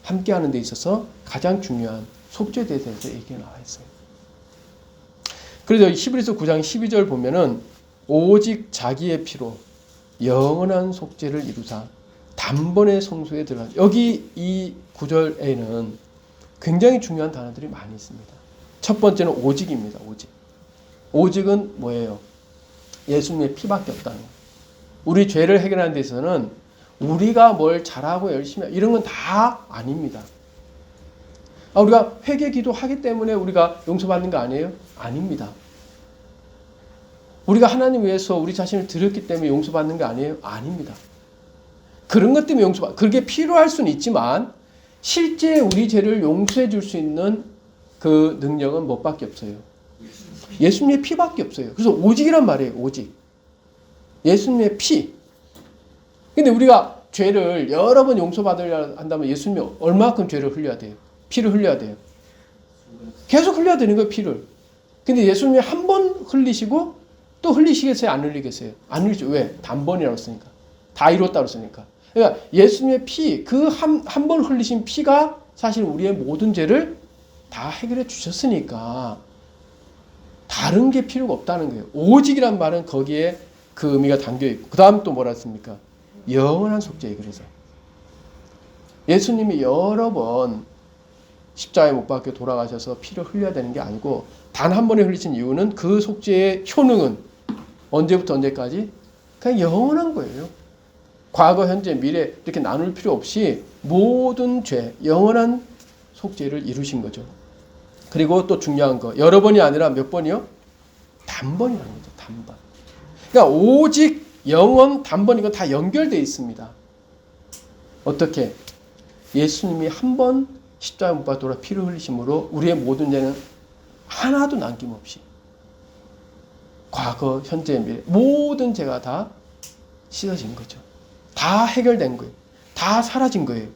함께하는 데 있어서 가장 중요한 속죄에 대해서 얘기가 나와 있어요. 그래서 히브리서 9장 12절 보면은 오직 자기의 피로 영원한 속죄를 이루사 단번에 성소에 들어간 여기 이 구절에는 굉장히 중요한 단어들이 많이 있습니다. 첫 번째는 오직입니다. 오직. 오직은 뭐예요? 예수님의 피밖에 없다는 거예요. 우리 죄를 해결하는 데 있어서는 우리가 뭘 잘하고 열심히 이런 건 다 아닙니다. 우리가 회개 기도하기 때문에 우리가 용서받는 거 아니에요? 아닙니다. 우리가 하나님 위해서 우리 자신을 드렸기 때문에 용서받는 거 아니에요? 아닙니다. 그런 것 때문에 그게 필요할 수는 있지만 실제 우리 죄를 용서해 줄 수 있는 그 능력은 뭐밖에 없어요? 예수님의 피밖에 없어요. 그래서 오직이란 말이에요. 오직. 예수님의 피. 근데 우리가 죄를 여러 번 용서받으려 한다면 예수님이 얼마큼 죄를 흘려야 돼요? 피를 흘려야 돼요. 계속 흘려야 되는 거예요, 피를. 근데 예수님이 한 번 흘리시고 또 흘리시겠어요? 안 흘리겠어요? 안 흘리죠. 왜? 단번이라고 쓰니까. 다 이뤘다고 쓰니까. 그러니까 예수님의 피, 그 한 번 흘리신 피가 사실 우리의 모든 죄를 다 해결해 주셨으니까 다른 게 필요가 없다는 거예요. 오직이란 말은 거기에 그 의미가 담겨 있고 그 다음 또 뭐라 했습니까? 영원한 속죄예요. 그래서 예수님이 여러 번 십자가에 못 박혀 돌아가셔서 피를 흘려야 되는 게 아니고 단 한 번에 흘리신 이유는 그 속죄의 효능은 언제부터 언제까지? 그냥 영원한 거예요. 과거, 현재, 미래 이렇게 나눌 필요 없이 모든 죄, 영원한 속죄를 이루신 거죠. 그리고 또 중요한 거, 여러 번이 아니라 몇 번이요? 단번이라는 거죠. 단번. 그러니까 오직, 영원, 단번 이거 다 연결되어 있습니다. 어떻게? 예수님이 한 번 십자가에 못 박혀 돌아 피를 흘리심으로 우리의 모든 죄는 하나도 남김없이 과거, 현재, 미래 모든 죄가 다 씻어진 거죠. 다 해결된 거예요. 다 사라진 거예요.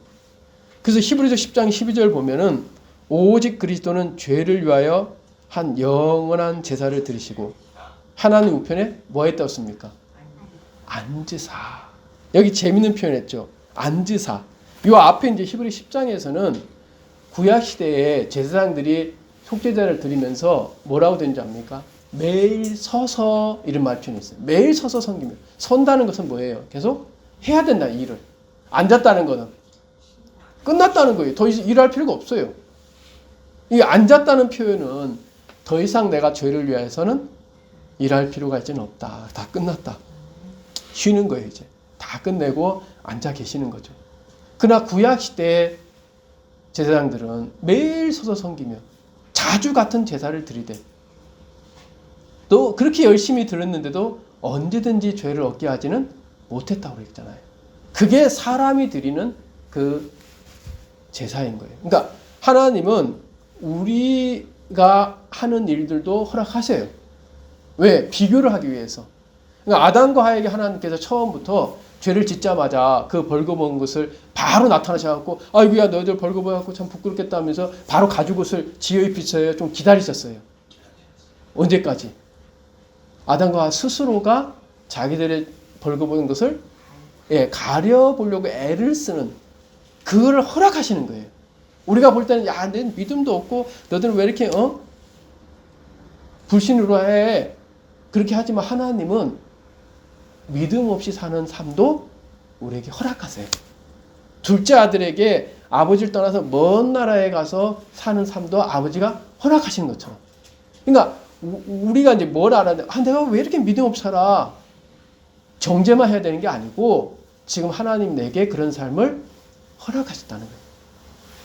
그래서 히브리서 10장 12절 보면은 오직 그리스도는 죄를 위하여 한 영원한 제사를 드리시고 하나님 우편에 뭐 했다고 씁니까? 앉으사. 여기 재밌는 표현했죠. 앉으사. 이 앞에 이제 히브리 10장에서는 구약 시대에 제사장들이 속죄제를 드리면서 뭐라고 되는지 압니까? 매일 서서 이런 말 표현했어요. 매일 서서 섬기며. 선다는 것은 뭐예요? 계속 해야 된다, 일을. 앉았다는 거는 끝났다는 거예요. 더 이상 일할 필요가 없어요. 이 앉았다는 표현은 더 이상 내가 죄를 위해서는 일할 필요가 이제는 없다. 다 끝났다. 쉬는 거예요, 이제. 다 끝내고 앉아 계시는 거죠. 그러나 구약 시대 제사장들은 매일 서서 섬기며 자주 같은 제사를 드리되 또 그렇게 열심히 드렸는데도 언제든지 죄를 얻게 하지는 못했다고 그랬잖아요. 그게 사람이 드리는 그 제사인 거예요. 그러니까 하나님은 우리가 하는 일들도 허락하세요. 왜? 비교를 하기 위해서. 그러니까 아담과 하에게 하나님께서 처음부터 죄를 짓자마자 그 벌거벗은 것을 바로 나타나셔갖고 아이고야 너희들 벌거벗어갖고 참 부끄럽겠다 하면서 바로 가죽옷을 지어 입히셔야 좀 기다리셨어요. 언제까지? 아담과 스스로가 자기들의 벌거벗은 것을 가려보려고 애를 쓰는 그걸 허락하시는 거예요. 우리가 볼 때는 야, 내 믿음도 없고 너희들은 왜 이렇게 불신으로 해. 그렇게 하지만 하나님은 믿음 없이 사는 삶도 우리에게 허락하세요. 둘째 아들에게 아버지를 떠나서 먼 나라에 가서 사는 삶도 아버지가 허락하시는 것처럼. 그러니까 우리가 이제 뭘 알아야 돼? 내가 왜 이렇게 믿음 없이 살아? 정죄만 해야 되는 게 아니고 지금 하나님 내게 그런 삶을 허락하셨다는 거예요.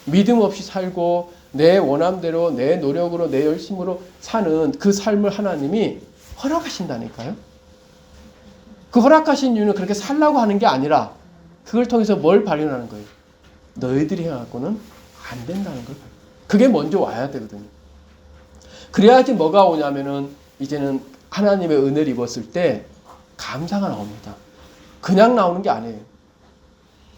믿음 없이 살고 내 원함대로 내 노력으로 내 열심으로 사는 그 삶을 하나님이 허락하신다니까요. 그 허락하신 이유는 그렇게 살라고 하는 게 아니라 그걸 통해서 뭘 발견하는 거예요? 너희들이 해갖고는 안 된다는 걸. 그게 먼저 와야 되거든요. 그래야지 뭐가 오냐면은 이제는 하나님의 은혜를 입었을 때 감사가 나옵니다. 그냥 나오는 게 아니에요.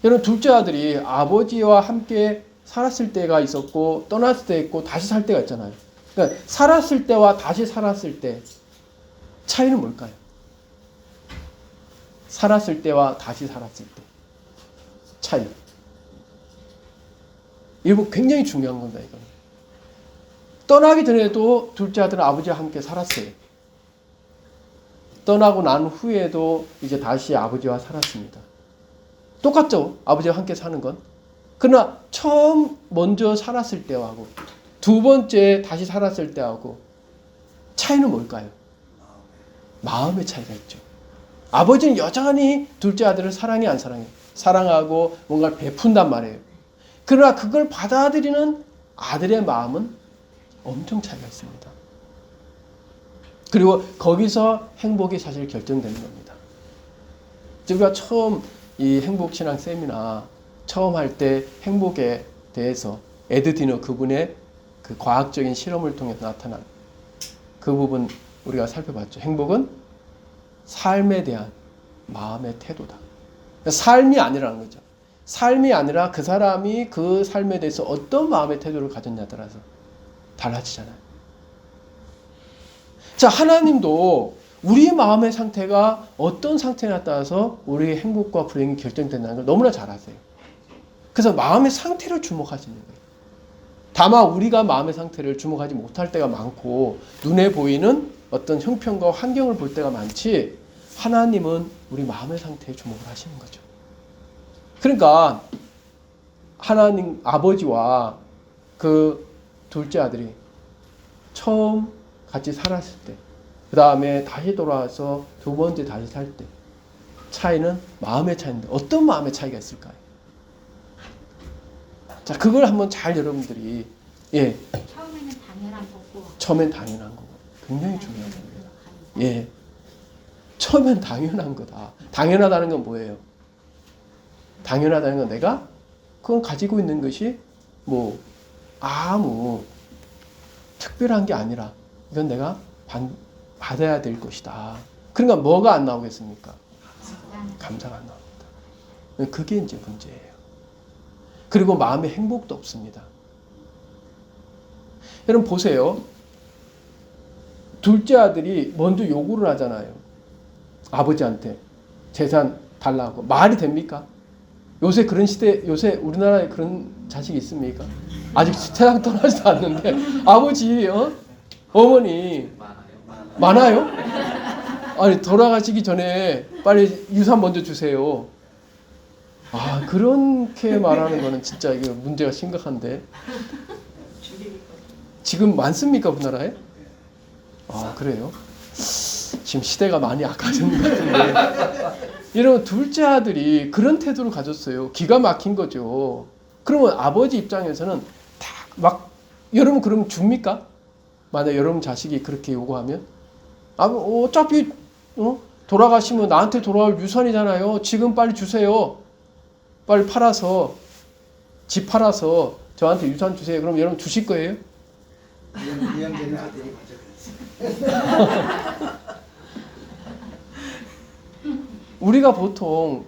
여러분 둘째 아들이 아버지와 함께 살았을 때가 있었고 떠났을 때 있고 다시 살 때가 있잖아요. 그러니까 살았을 때와 다시 살았을 때 차이는 뭘까요? 살았을 때와 다시 살았을 때 차이. 이거 굉장히 중요한 겁니다. 이거는. 떠나기 전에도 둘째 아들은 아버지와 함께 살았어요. 떠나고 난 후에도 이제 다시 아버지와 살았습니다. 똑같죠? 아버지와 함께 사는 건. 그러나 처음 먼저 살았을 때하고 두 번째 다시 살았을 때하고 차이는 뭘까요? 마음의 차이가 있죠. 아버지는 여전히 둘째 아들을 사랑해 안 사랑해? 사랑하고 뭔가를 베푼단 말이에요. 그러나 그걸 받아들이는 아들의 마음은 엄청 차이가 있습니다. 그리고 거기서 행복이 사실 결정되는 겁니다. 우리가 처음 이 행복신앙 세미나 처음 할 때 행복에 대해서 에드디너 그분의 그 과학적인 실험을 통해서 나타난 그 부분 우리가 살펴봤죠. 행복은 삶에 대한 마음의 태도다. 그러니까 삶이 아니라는 거죠. 삶이 아니라 그 사람이 그 삶에 대해서 어떤 마음의 태도를 가졌냐에 따라서 달라지잖아요. 자, 하나님도 우리 마음의 상태가 어떤 상태냐에 따라서 우리의 행복과 불행이 결정된다는 걸 너무나 잘 아세요. 그래서 마음의 상태를 주목하시는 거예요. 다만 우리가 마음의 상태를 주목하지 못할 때가 많고 눈에 보이는 어떤 형편과 환경을 볼 때가 많지 하나님은 우리 마음의 상태에 주목을 하시는 거죠. 그러니까 하나님 아버지와 그 둘째 아들이 처음 같이 살았을 때, 그 다음에 다시 돌아와서 두 번째 다시 살 때 차이는 마음의 차이인데 어떤 마음의 차이가 있을까요? 자, 그걸 한번 잘 여러분들이 처음에는 당연한 거고 처음엔 당연한 거고 굉장히 중요한 겁니다. 처음엔 당연한 거다. 당연하다는 건 뭐예요? 당연하다는 건 내가 그건 가지고 있는 것이 뭐 아무 특별한 게 아니라 이건 내가 받아야 될 것이다. 그러니까 뭐가 안 나오겠습니까? 감사가 안 나옵니다. 그게 이제 문제예요. 그리고 마음에 행복도 없습니다. 여러분 보세요. 둘째 아들이 먼저 요구를 하잖아요. 아버지한테 재산 달라고. 말이 됩니까? 요새 그런 시대, 요새 우리나라에 그런 자식이 있습니까? 아직 세상 떠나지도 않는데 아버지, 어머니 많아요? 아니 돌아가시기 전에 빨리 유산 먼저 주세요. 아, 그렇게 말하는 거는 진짜 이거 문제가 심각한데. 지금 많습니까, 우리나라에? 아, 그래요? 지금 시대가 많이 악화된 것 같은데. 이런 둘째 아들이 그런 태도를 가졌어요. 기가 막힌 거죠. 그러면 아버지 입장에서는 다 막, 여러분 그러면 줍니까? 만약 여러분 자식이 그렇게 요구하면? 어차피, 돌아가시면 나한테 돌아올 유산이잖아요. 지금 빨리 주세요. 빨리 팔아서, 집 팔아서 저한테 유산 주세요. 그럼 여러분 주실 거예요? 이형제는 아들이 가져갔어요. 우리가 보통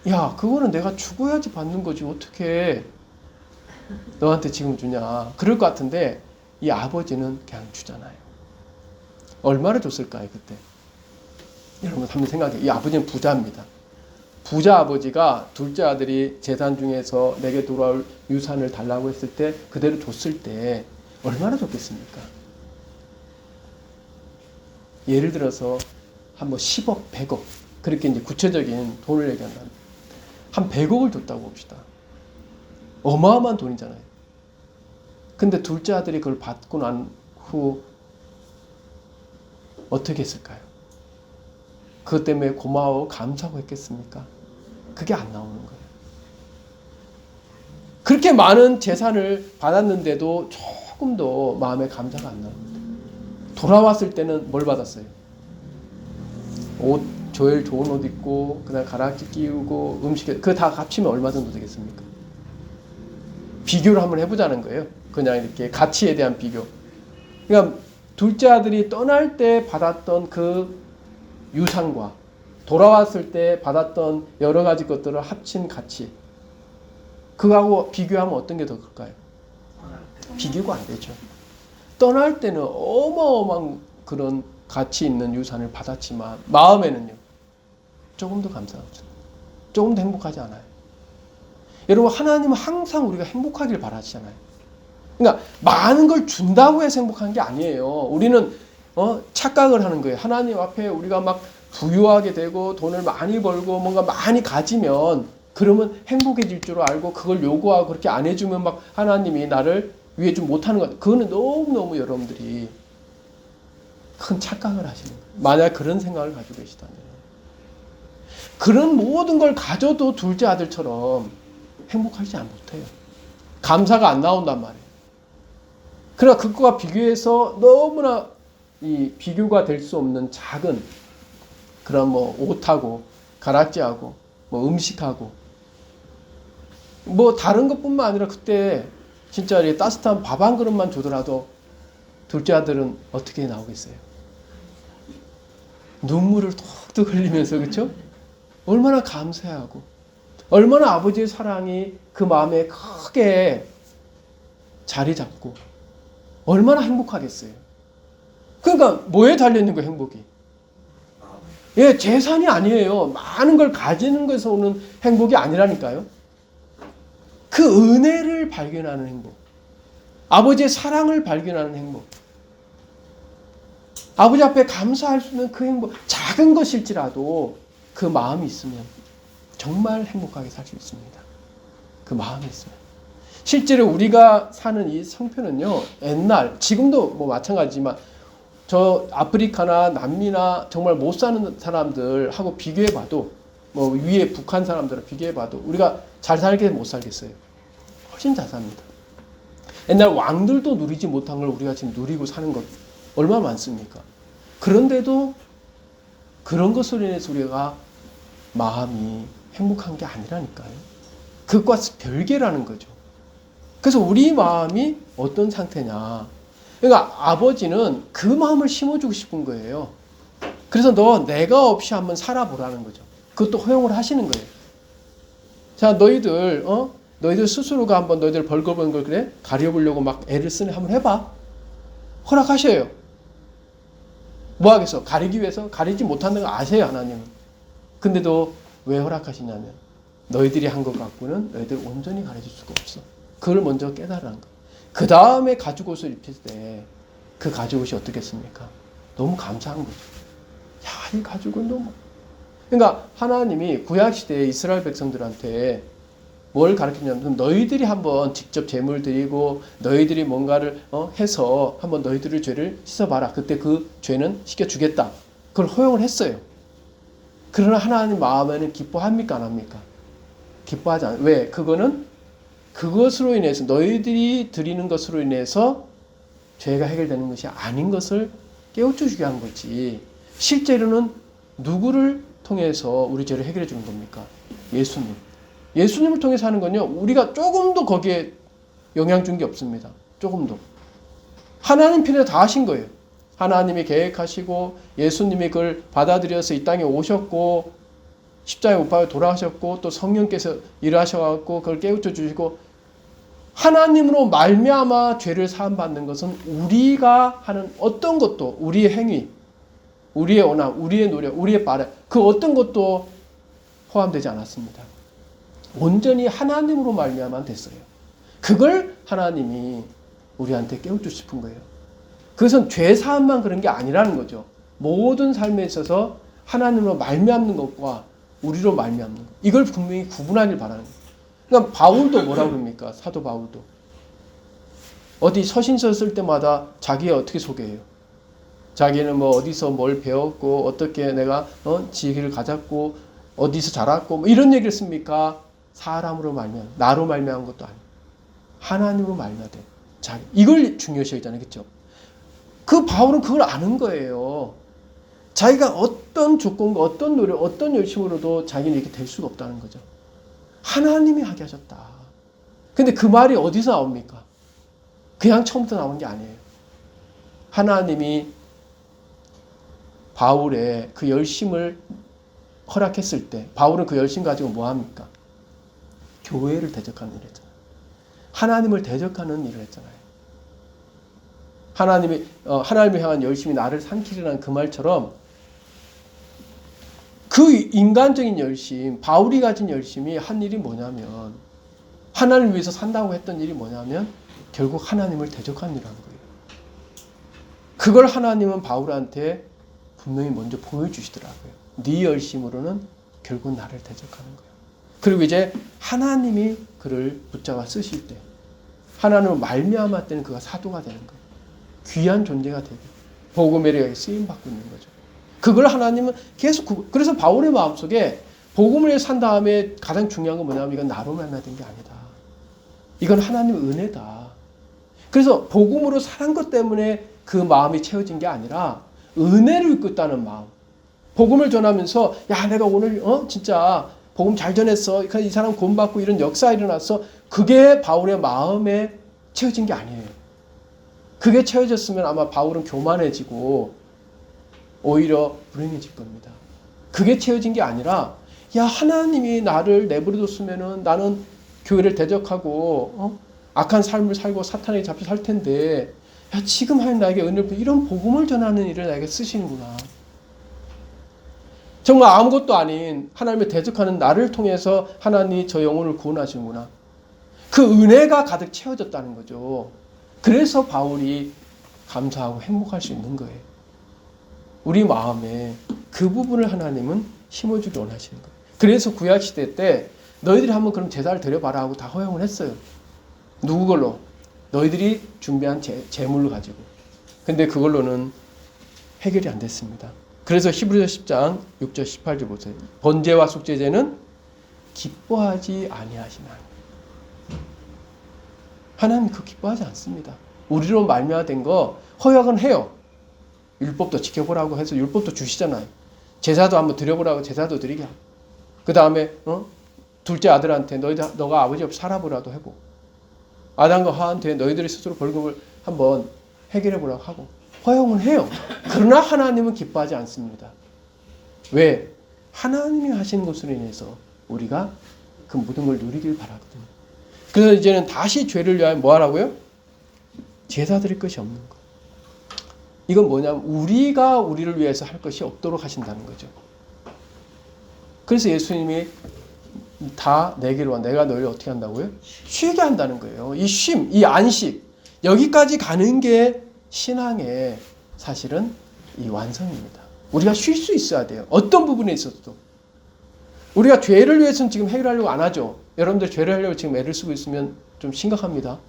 야 그거는 내가 죽어야지 받는 거지 어떻게 너한테 지금 주냐 그럴 것 같은데 이 아버지는 그냥 주잖아요. 얼마를 줬을까요 그때? 여러분 한번 생각해요. 이 아버지는 부자입니다. 부자 아버지가 둘째 아들이 재산 중에서 내게 돌아올 유산을 달라고 했을 때 그대로 줬을 때 얼마나 줬겠습니까? 예를 들어서 한 뭐 10억, 100억 그렇게 이제 구체적인 돈을 얘기한다면 한 100억을 줬다고 봅시다. 어마어마한 돈이잖아요. 근데 둘째 아들이 그걸 받고 난 후 어떻게 했을까요? 그것 때문에 고마워 감사하고 했겠습니까? 그게 안 나오는 거예요. 그렇게 많은 재산을 받았는데도 조금도 마음에 감사가 안 나옵니다. 돌아왔을 때는 뭘 받았어요? 옷, 제일 좋은 옷 입고 그다음 가락지 끼우고 음식 그거 다 합치면 얼마 정도 되겠습니까? 비교를 한번 해보자는 거예요. 그냥 이렇게 가치에 대한 비교. 그러니까 둘째 아들이 떠날 때 받았던 그 유산과 돌아왔을 때 받았던 여러 가지 것들을 합친 가치 그거하고 비교하면 어떤 게 더 클까요? 비교가 안 되죠. 떠날 때는 어마어마한 그런 가치 있는 유산을 받았지만 마음에는요 조금도 감사가 없어요. 조금도 행복하지 않아요. 여러분 하나님은 항상 우리가 행복하길 바라시잖아요. 그러니까 많은 걸 준다고 해서 행복한 게 아니에요. 우리는 착각을 하는 거예요. 하나님 앞에 우리가 막 부유하게 되고 돈을 많이 벌고 뭔가 많이 가지면 그러면 행복해질 줄 알고 그걸 요구하고 그렇게 안 해주면 막 하나님이 나를 위해 좀 못하는 것 같아요. 그거는 너무너무 여러분들이 큰 착각을 하시는 거예요. 만약 그런 생각을 가지고 계시다면 그런 모든 걸 가져도 둘째 아들처럼 행복하지 못해요. 감사가 안 나온단 말이에요. 그러나 그것과 비교해서 너무나 이 비교가 될 수 없는 작은 그런 뭐 옷하고 가락지하고 뭐 음식하고 뭐 다른 것뿐만 아니라 그때 진짜 따뜻한 밥 한 그릇만 주더라도 둘째 아들은 어떻게 나오겠어요? 눈물을 톡톡 흘리면서 그렇죠? 얼마나 감사하고 얼마나 아버지의 사랑이 그 마음에 크게 자리 잡고 얼마나 행복하겠어요. 그러니까 뭐에 달려있는 거예요, 행복이? 예, 재산이 아니에요. 많은 걸 가지는 것에서 오는 행복이 아니라니까요. 그 은혜를 발견하는 행복. 아버지의 사랑을 발견하는 행복. 아버지 앞에 감사할 수 있는 그 행복. 작은 것일지라도 그 마음이 있으면 정말 행복하게 살 수 있습니다. 그 마음이 있으면. 실제로 우리가 사는 이 성편은요, 옛날, 지금도 뭐 마찬가지지만 저 아프리카나 남미나 정말 못 사는 사람들하고 비교해봐도 뭐 위에 북한 사람들하고 비교해봐도 우리가 잘 살게 못 살겠어요. 훨씬 잘 삽니다. 옛날 왕들도 누리지 못한 걸 우리가 지금 누리고 사는 것 얼마나 많습니까? 그런데도 그런 것으로 인해서 우리가 마음이 행복한 게 아니라니까요. 그것과 별개라는 거죠. 그래서 우리 마음이 어떤 상태냐. 그러니까 아버지는 그 마음을 심어주고 싶은 거예요. 그래서 너 내가 없이 한번 살아보라는 거죠. 그것도 허용을 하시는 거예요. 자, 너희들 스스로가 한번 너희들 벌거벗은 걸 그래? 가려보려고 막 애를 쓰네. 한번 해봐. 허락하셔요. 뭐 하겠어? 가리기 위해서? 가리지 못하는 거 아세요, 하나님은. 근데도 왜 허락하시냐면 너희들이 한 것 갖고는 너희들 온전히 가르칠 수가 없어. 그걸 먼저 깨달으라는 거. 그 다음에 가죽옷을 입힐 때 그 가죽옷이 어떻겠습니까? 너무 감사한 거죠. 야, 이 가죽은 너무. 그러니까 하나님이 구약시대에 이스라엘 백성들한테 뭘 가르쳤냐면 너희들이 한번 직접 제물 드리고 너희들이 뭔가를 해서 한번 너희들의 죄를 씻어봐라. 그때 그 죄는 씻겨주겠다. 그걸 허용을 했어요. 그러나 하나님 마음에는 기뻐합니까? 안 합니까? 기뻐하지 않아요. 왜? 그거는 그것으로 인해서 너희들이 드리는 것으로 인해서 죄가 해결되는 것이 아닌 것을 깨우쳐주게 한 거지. 실제로는 누구를 통해서 우리 죄를 해결해 주는 겁니까? 예수님. 예수님을 통해서 하는 건요. 우리가 조금도 거기에 영향 준 게 없습니다. 조금도. 하나님 편에 다 하신 거예요. 하나님이 계획하시고 예수님이 그걸 받아들여서 이 땅에 오셨고 십자가에 못 박혀 돌아가셨고 또 성령께서 일하셔갖고 그걸 깨우쳐 주시고 하나님으로 말미암아 죄를 사함받는 것은 우리가 하는 어떤 것도 우리의 행위, 우리의 원함, 우리의 노력, 우리의 바람 그 어떤 것도 포함되지 않았습니다. 온전히 하나님으로 말미암아 됐어요. 그걸 하나님이 우리한테 깨우쳐 싶은 거예요. 그것은 죄 사함만 그런 게 아니라는 거죠. 모든 삶에 있어서 하나님으로 말미암는 것과 우리로 말미암는 것. 이걸 분명히 구분하길 바라는 거예요. 그러니까 바울도 뭐라고 그럽니까? 사도 바울도. 어디 서신서 쓸 때마다 자기가 어떻게 소개해요? 자기는 뭐 어디서 뭘 배웠고 어떻게 내가 지혜를 가졌고 어디서 자랐고 뭐 이런 얘기를 씁니까? 사람으로 말미암, 나로 말미암은 것도 아니에요. 하나님으로 말미암되 자기. 이걸 중요시 여기잖아요. 그렇죠? 그 바울은 그걸 아는 거예요. 자기가 어떤 조건과 어떤 노력, 어떤 열심으로도 자기는 이렇게 될 수가 없다는 거죠. 하나님이 하게 하셨다. 근데 그 말이 어디서 나옵니까? 그냥 처음부터 나온 게 아니에요. 하나님이 바울의 그 열심을 허락했을 때 바울은 그 열심 가지고 뭐 합니까? 교회를 대적하는 일을 했잖아요. 하나님을 대적하는 일을 했잖아요. 하나님을 향한 열심이 나를 삼키리라는 그 말처럼 그 인간적인 열심, 바울이 가진 열심이 한 일이 뭐냐면 하나님을 위해서 산다고 했던 일이 뭐냐면 결국 하나님을 대적하는 일을 한 거예요. 그걸 하나님은 바울한테 분명히 먼저 보여주시더라고요. 네 열심으로는 결국 나를 대적하는 거예요. 그리고 이제 하나님이 그를 붙잡아 쓰실 때 하나님을 말미암아 때는 그가 사도가 되는 거예요. 귀한 존재가 되고 복음의 쓰임 받고 있는 거죠. 그걸 하나님은 계속 그래서 바울의 마음속에 복음을 위해 산 다음에 가장 중요한 건 뭐냐면 이건 나로 만나된 게 아니다. 이건 하나님의 은혜다. 그래서 복음으로 살한 것 때문에 그 마음이 채워진 게 아니라 은혜를 입고 있다는 마음. 복음을 전하면서 야 내가 오늘 진짜 복음 잘 전했어. 이 사람 구원받고 이런 역사 일어났어. 그게 바울의 마음에 채워진 게 아니에요. 그게 채워졌으면 아마 바울은 교만해지고 오히려 불행해질 겁니다. 그게 채워진 게 아니라 야 하나님이 나를 내버려뒀으면은 나는 교회를 대적하고 악한 삶을 살고 사탄에게 잡혀 살 텐데 야 지금 하나님 나에게 은혜를 이런 복음을 전하는 일을 나에게 쓰시는구나. 정말 아무것도 아닌 하나님을 대적하는 나를 통해서 하나님이 저 영혼을 구원하시는구나. 그 은혜가 가득 채워졌다는 거죠. 그래서 바울이 감사하고 행복할 수 있는 거예요. 우리 마음에 그 부분을 하나님은 심어주기 원하시는 거예요. 그래서 구약시대 때 너희들이 한번 그럼 제사를 드려봐라 하고 다 허용을 했어요. 누구 걸로? 너희들이 준비한 제물을 가지고. 근데 그걸로는 해결이 안 됐습니다. 그래서 히브리서 10장 6절 18절 보세요. 번제와 속죄제는 기뻐하지 아니하시나. 하나님 그 기뻐하지 않습니다. 우리로 말미암아 거 허약은 해요. 율법도 지켜보라고 해서 율법도 주시잖아요. 제사도 한번 드려보라고 제사도 드리게 하고. 그 다음에 둘째 아들한테 너가 아버지 없이 살아보라도 하고, 아담과 하한테 너희들이 스스로 벌금을 한번 해결해 보라고 하고 허용은 해요. 그러나 하나님은 기뻐하지 않습니다. 왜? 하나님이 하시는 것으로 인해서 우리가 그 모든 걸 누리길 바라거든요. 그래서 이제는 다시 죄를 위하여 뭐 하라고요? 제사 드릴 것이 없는 거. 이건 뭐냐면 우리가 우리를 위해서 할 것이 없도록 하신다는 거죠. 그래서 예수님이 다 내게로 와. 내가 너희를 어떻게 한다고요? 쉬게 한다는 거예요. 이 쉼, 이 안식, 여기까지 가는 게 신앙의 사실은 이 완성입니다. 우리가 쉴 수 있어야 돼요. 어떤 부분에 있어도. 우리가 죄를 위해서는 지금 해결하려고 안 하죠. 여러분들 죄를 하려고 지금 애를 쓰고 있으면 좀 심각합니다.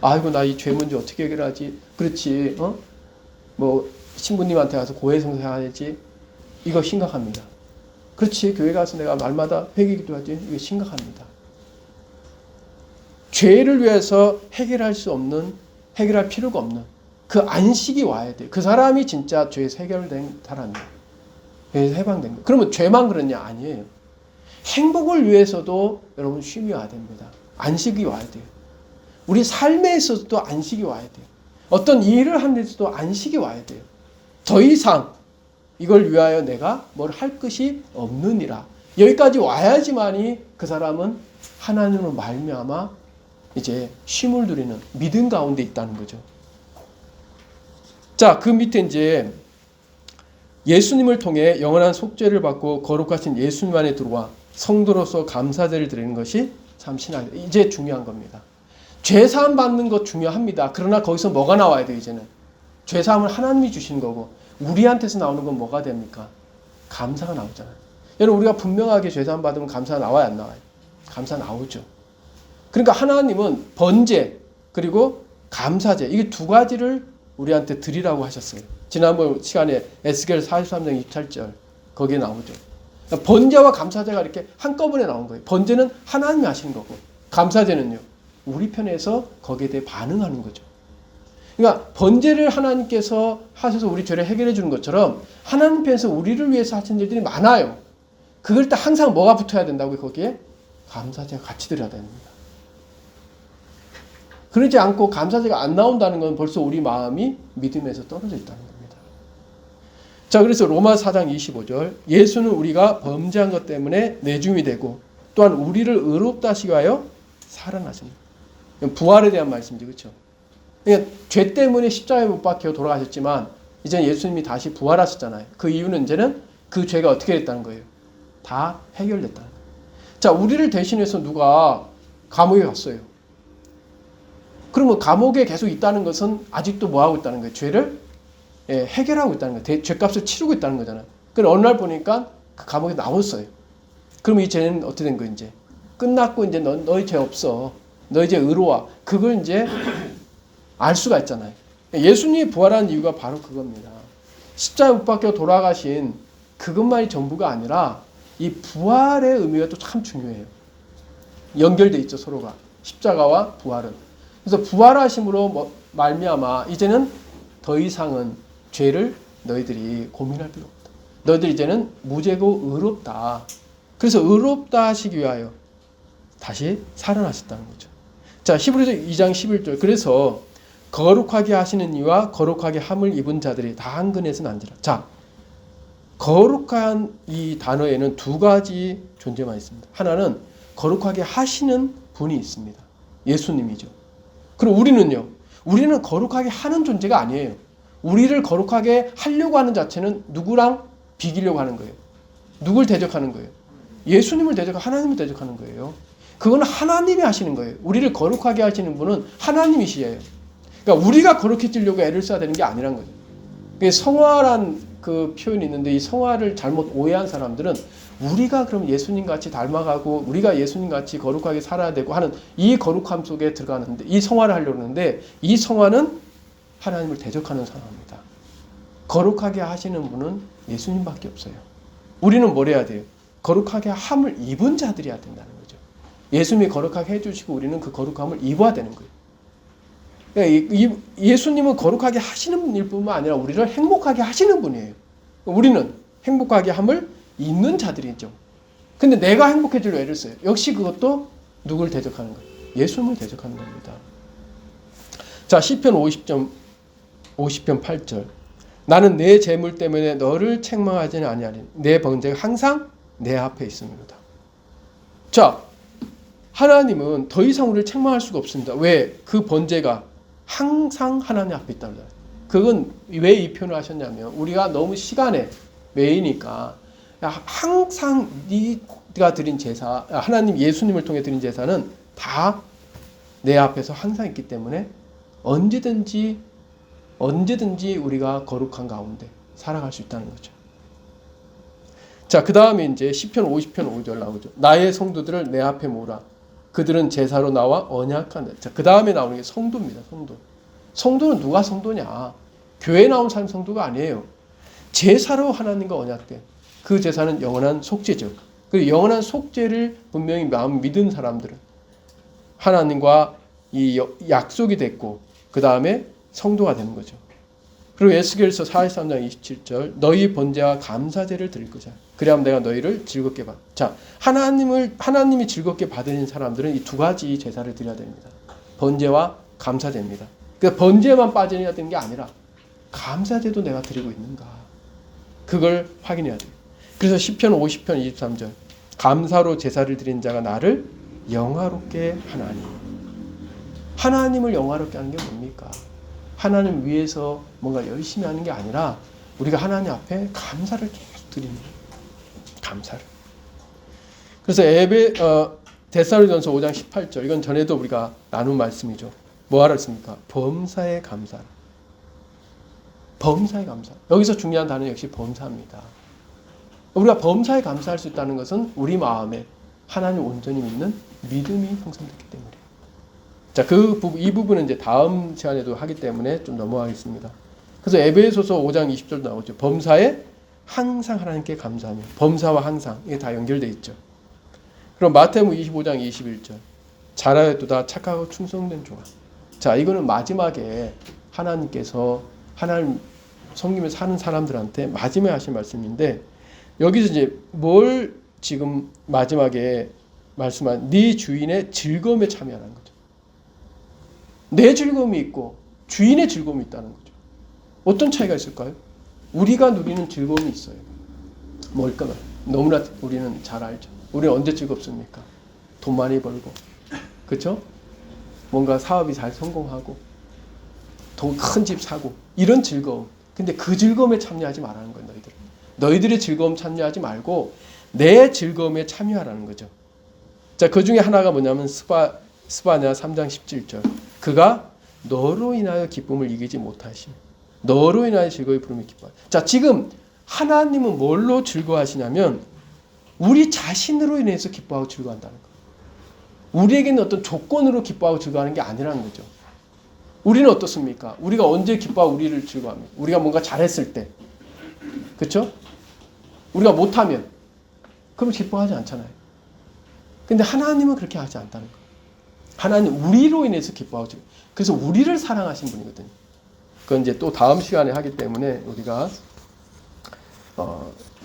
아이고 나 이 죄 문제 어떻게 해결하지? 그렇지. 뭐 신부님한테 가서 고해성사해야지. 이거 심각합니다. 그렇지. 교회 가서 내가 말마다 회개기도 하지. 이거 심각합니다. 죄를 위해서 해결할 수 없는, 해결할 필요가 없는 그 안식이 와야 돼요. 그 사람이 진짜 죄에서 해결된 사람이에요. 죄에서 해방된 거예요. 그러면 죄만 그러냐? 아니에요. 행복을 위해서도 여러분 쉼이 와야 됩니다. 안식이 와야 돼요. 우리 삶에 있어서도 안식이 와야 돼요. 어떤 일을 하는 데서도 안식이 와야 돼요. 더 이상 이걸 위하여 내가 뭘 할 것이 없느니라. 여기까지 와야지만이 그 사람은 하나님으로 말미암아 이제 쉼을 누리는 믿음 가운데 있다는 거죠. 자, 그 밑에 이제 예수님을 통해 영원한 속죄를 받고 거룩하신 예수님 안에 들어와 성도로서 감사제를 드리는 것이 참 신앙. 이제 중요한 겁니다. 죄사함 받는 것 중요합니다. 그러나 거기서 뭐가 나와야 돼요, 이제는? 죄사함을 하나님이 주시는 거고, 우리한테서 나오는 건 뭐가 됩니까? 감사가 나오잖아요. 여러분, 우리가 분명하게 죄사함 받으면 감사가 나와요, 안 나와요? 감사 나오죠. 그러니까 하나님은 번제, 그리고 감사제, 이게 두 가지를 우리한테 드리라고 하셨어요. 지난번 시간에 에스겔 43장 28절, 거기에 나오죠. 그러니까 번제와 감사제가 이렇게 한꺼번에 나온 거예요. 번제는 하나님이 하시는 거고, 감사제는요, 우리 편에서 거기에 대해 반응하는 거죠. 그러니까 번제를 하나님께서 하셔서 우리 죄를 해결해 주는 것처럼 하나님 편에서 우리를 위해서 하신 일들이 많아요. 그걸 때 항상 뭐가 붙어야 된다고요? 거기에 감사제가 같이 드려야 됩니다. 그러지 않고 감사제가 안 나온다는 건 벌써 우리 마음이 믿음에서 떨어져 있다는 겁니다. 자, 그래서 로마 4장 25절, 예수는 우리가 범죄한 것 때문에 내줌이 되고 또한 우리를 의롭다 하시기 위하여 살아나십니다. 부활에 대한 말씀이죠. 그렇죠? 그러니까 죄 때문에 십자가에 못 박혀 돌아가셨지만 이제 예수님이 다시 부활하셨잖아요. 그 이유는 이제는 그 죄가 어떻게 됐다는 거예요? 다 해결됐다는 거예요. 자, 우리를 대신해서 누가 감옥에 갔어요. 그러면 감옥에 계속 있다는 것은 아직도 뭐 하고 있다는 거예요? 죄를 해결하고 있다는 거예요. 죄값을 치르고 있다는 거잖아요. 그럼 어느 날 보니까 그 감옥에 나왔어요. 그러면 이 죄는 어떻게 된 거예요? 이제 끝났고 이제 너희 죄 없어. 너희 이제 의로워. 그걸 이제 알 수가 있잖아요. 예수님이 부활한 이유가 바로 그겁니다. 십자가에 못 박혀 돌아가신 그것만이 전부가 아니라 이 부활의 의미가 또 참 중요해요. 연결돼 있죠, 서로가. 십자가와 부활은. 그래서 부활하심으로 말미암아 이제는 더 이상은 죄를 너희들이 고민할 필요 없다. 너희들 이제는 무죄고 의롭다. 그래서 의롭다 하시기 위하여 다시 살아나셨다는 거죠. 자, 히브리서 2장 11절. 그래서 거룩하게 하시는 이와 거룩하게 함을 입은 자들이 다 한 근에서 난지라. 자, 거룩한 이 단어에는 두 가지 존재만 있습니다. 하나는 거룩하게 하시는 분이 있습니다. 예수님이죠. 그리고 우리는요. 우리는 거룩하게 하는 존재가 아니에요. 우리를 거룩하게 하려고 하는 자체는 누구랑 비기려고 하는 거예요. 누굴 대적하는 거예요. 예수님을 대적하고 하나님을 대적하는 거예요. 그건 하나님이 하시는 거예요. 우리를 거룩하게 하시는 분은 하나님이시에요. 그러니까 우리가 거룩해지려고 애를 써야 되는 게 아니란 거죠. 성화란 그 표현이 있는데 이 성화를 잘못 오해한 사람들은 우리가 그럼 예수님 같이 닮아가고 우리가 예수님 같이 거룩하게 살아야 되고 하는 이 거룩함 속에 들어가는데 이 성화를 하려고 하는데 이 성화는 하나님을 대적하는 상황입니다. 거룩하게 하시는 분은 예수님밖에 없어요. 우리는 뭘 해야 돼요? 거룩하게 함을 입은 자들이어야 된다는 거죠. 예수님이 거룩하게 해주시고 우리는 그 거룩함을 입어야 되는 거예요. 그러니까 예수님은 거룩하게 하시는 분일 뿐만 아니라 우리를 행복하게 하시는 분이에요. 우리는 행복하게 함을 입는 자들이죠. 근데 내가 행복해지려 애를 써요. 역시 그것도 누굴 대적하는 거예요? 예수님을 대적하는 겁니다. 자, 시편 50편 8절. 나는 내 재물 때문에 너를 책망하지는 아니하리니 내 번제가 항상 내 앞에 있음이로다. 자, 하나님은 더 이상 우리를 책망할 수가 없습니다. 왜? 그 번제가 항상 하나님 앞에 있다는 거예요. 그건 왜 이 표현을 하셨냐면 우리가 너무 시간에 매이니까 항상 네가 드린 제사, 하나님 예수님을 통해 드린 제사는 다 내 앞에서 항상 있기 때문에 언제든지 우리가 거룩한 가운데 살아갈 수 있다는 거죠. 자, 그 다음에 이제 시편 50편 5절 나오죠. 나의 성도들을 내 앞에 모으라. 그들은 제사로 나와 언약한. 자, 그 다음에 나오는 게 성도입니다. 성도. 성도는 누가 성도냐? 교회에 나온 사람 성도가 아니에요. 제사로 하나님과 언약된 그 제사는 영원한 속죄죠. 그 영원한 속죄를 분명히 마음 믿은 사람들은 하나님과 이 약속이 됐고 그 다음에 성도가 되는 거죠. 그리고 에스겔서 43장 27절 너희 번제와 감사제를 드릴 거자. 그래야만 내가 너희를 즐겁게 받. 자, 하나님이 즐겁게 받으신 사람들은 이 두 가지 제사를 드려야 됩니다. 번제와 감사제입니다. 그러니까 번제만 빠져야 되는 게 아니라 감사제도 내가 드리고 있는가. 그걸 확인해야 돼요. 그래서 시편 50편 23절 감사로 제사를 드린 자가 나를 영화롭게 하나니. 하나님을 영화롭게 하는 게 뭡니까? 하나님 위해서 뭔가 열심히 하는 게 아니라 우리가 하나님 앞에 감사를 계속 드리는 거예요. 감사를. 그래서 데살로니가전서 5장 18절 이건 전에도 우리가 나눈 말씀이죠. 뭐하라 했습니까? 범사에 감사. 범사에 감사. 여기서 중요한 단어 역시 범사입니다. 우리가 범사에 감사할 수 있다는 것은 우리 마음에 하나님 온전히 믿는 믿음이 형성됐기 때문이에요. 자, 이 부분은 이제 다음 시간에도 하기 때문에 좀 넘어가겠습니다. 그래서 에베소서 5장 20절 나오죠. 범사에 항상 하나님께 감사하며. 범사와 항상 이게 다 연결되어 있죠. 그럼 마태복음 25장 21절 잘하였도다 착하고 충성된 종아. 자, 이거는 마지막에 하나님께서 하나님 성김에 사는 사람들한테 마지막에 하신 말씀인데 여기서 이제 뭘 지금 마지막에 말씀한 네 주인의 즐거움에 참여하는 거죠. 내 즐거움이 있고 주인의 즐거움이 있다는 거죠. 어떤 차이가 있을까요? 우리가 누리는 즐거움이 있어요. 뭘까요? 너무나 우리는 잘 알죠. 우리는 언제 즐겁습니까? 돈 많이 벌고, 그렇죠? 뭔가 사업이 잘 성공하고, 더 큰 집 사고, 이런 즐거움. 근데 그 즐거움에 참여하지 말라는 거예요, 너희들. 너희들의 즐거움 참여하지 말고 내 즐거움에 참여하라는 거죠. 자, 그 중에 하나가 뭐냐면 스바냐 3장 17절. 그가 너로 인하여 기쁨을 이기지 못하시며 너로 인하여 즐거이 부르며 기뻐하라. 자, 지금 하나님은 뭘로 즐거워하시냐면 우리 자신으로 인해서 기뻐하고 즐거워한다는 거예요. 우리에게는 어떤 조건으로 기뻐하고 즐거워하는 게 아니라는 거죠. 우리는 어떻습니까? 우리가 언제 기뻐하고 우리를 즐거워합니까? 우리가 뭔가 잘했을 때. 그렇죠? 우리가 못하면 그럼 기뻐하지 않잖아요. 근데 하나님은 그렇게 하지 않다는 거예요. 하나님 우리로 인해서 기뻐하죠. 그래서 우리를 사랑하신 분이거든요. 그건 이제 또 다음 시간에 하기 때문에 우리가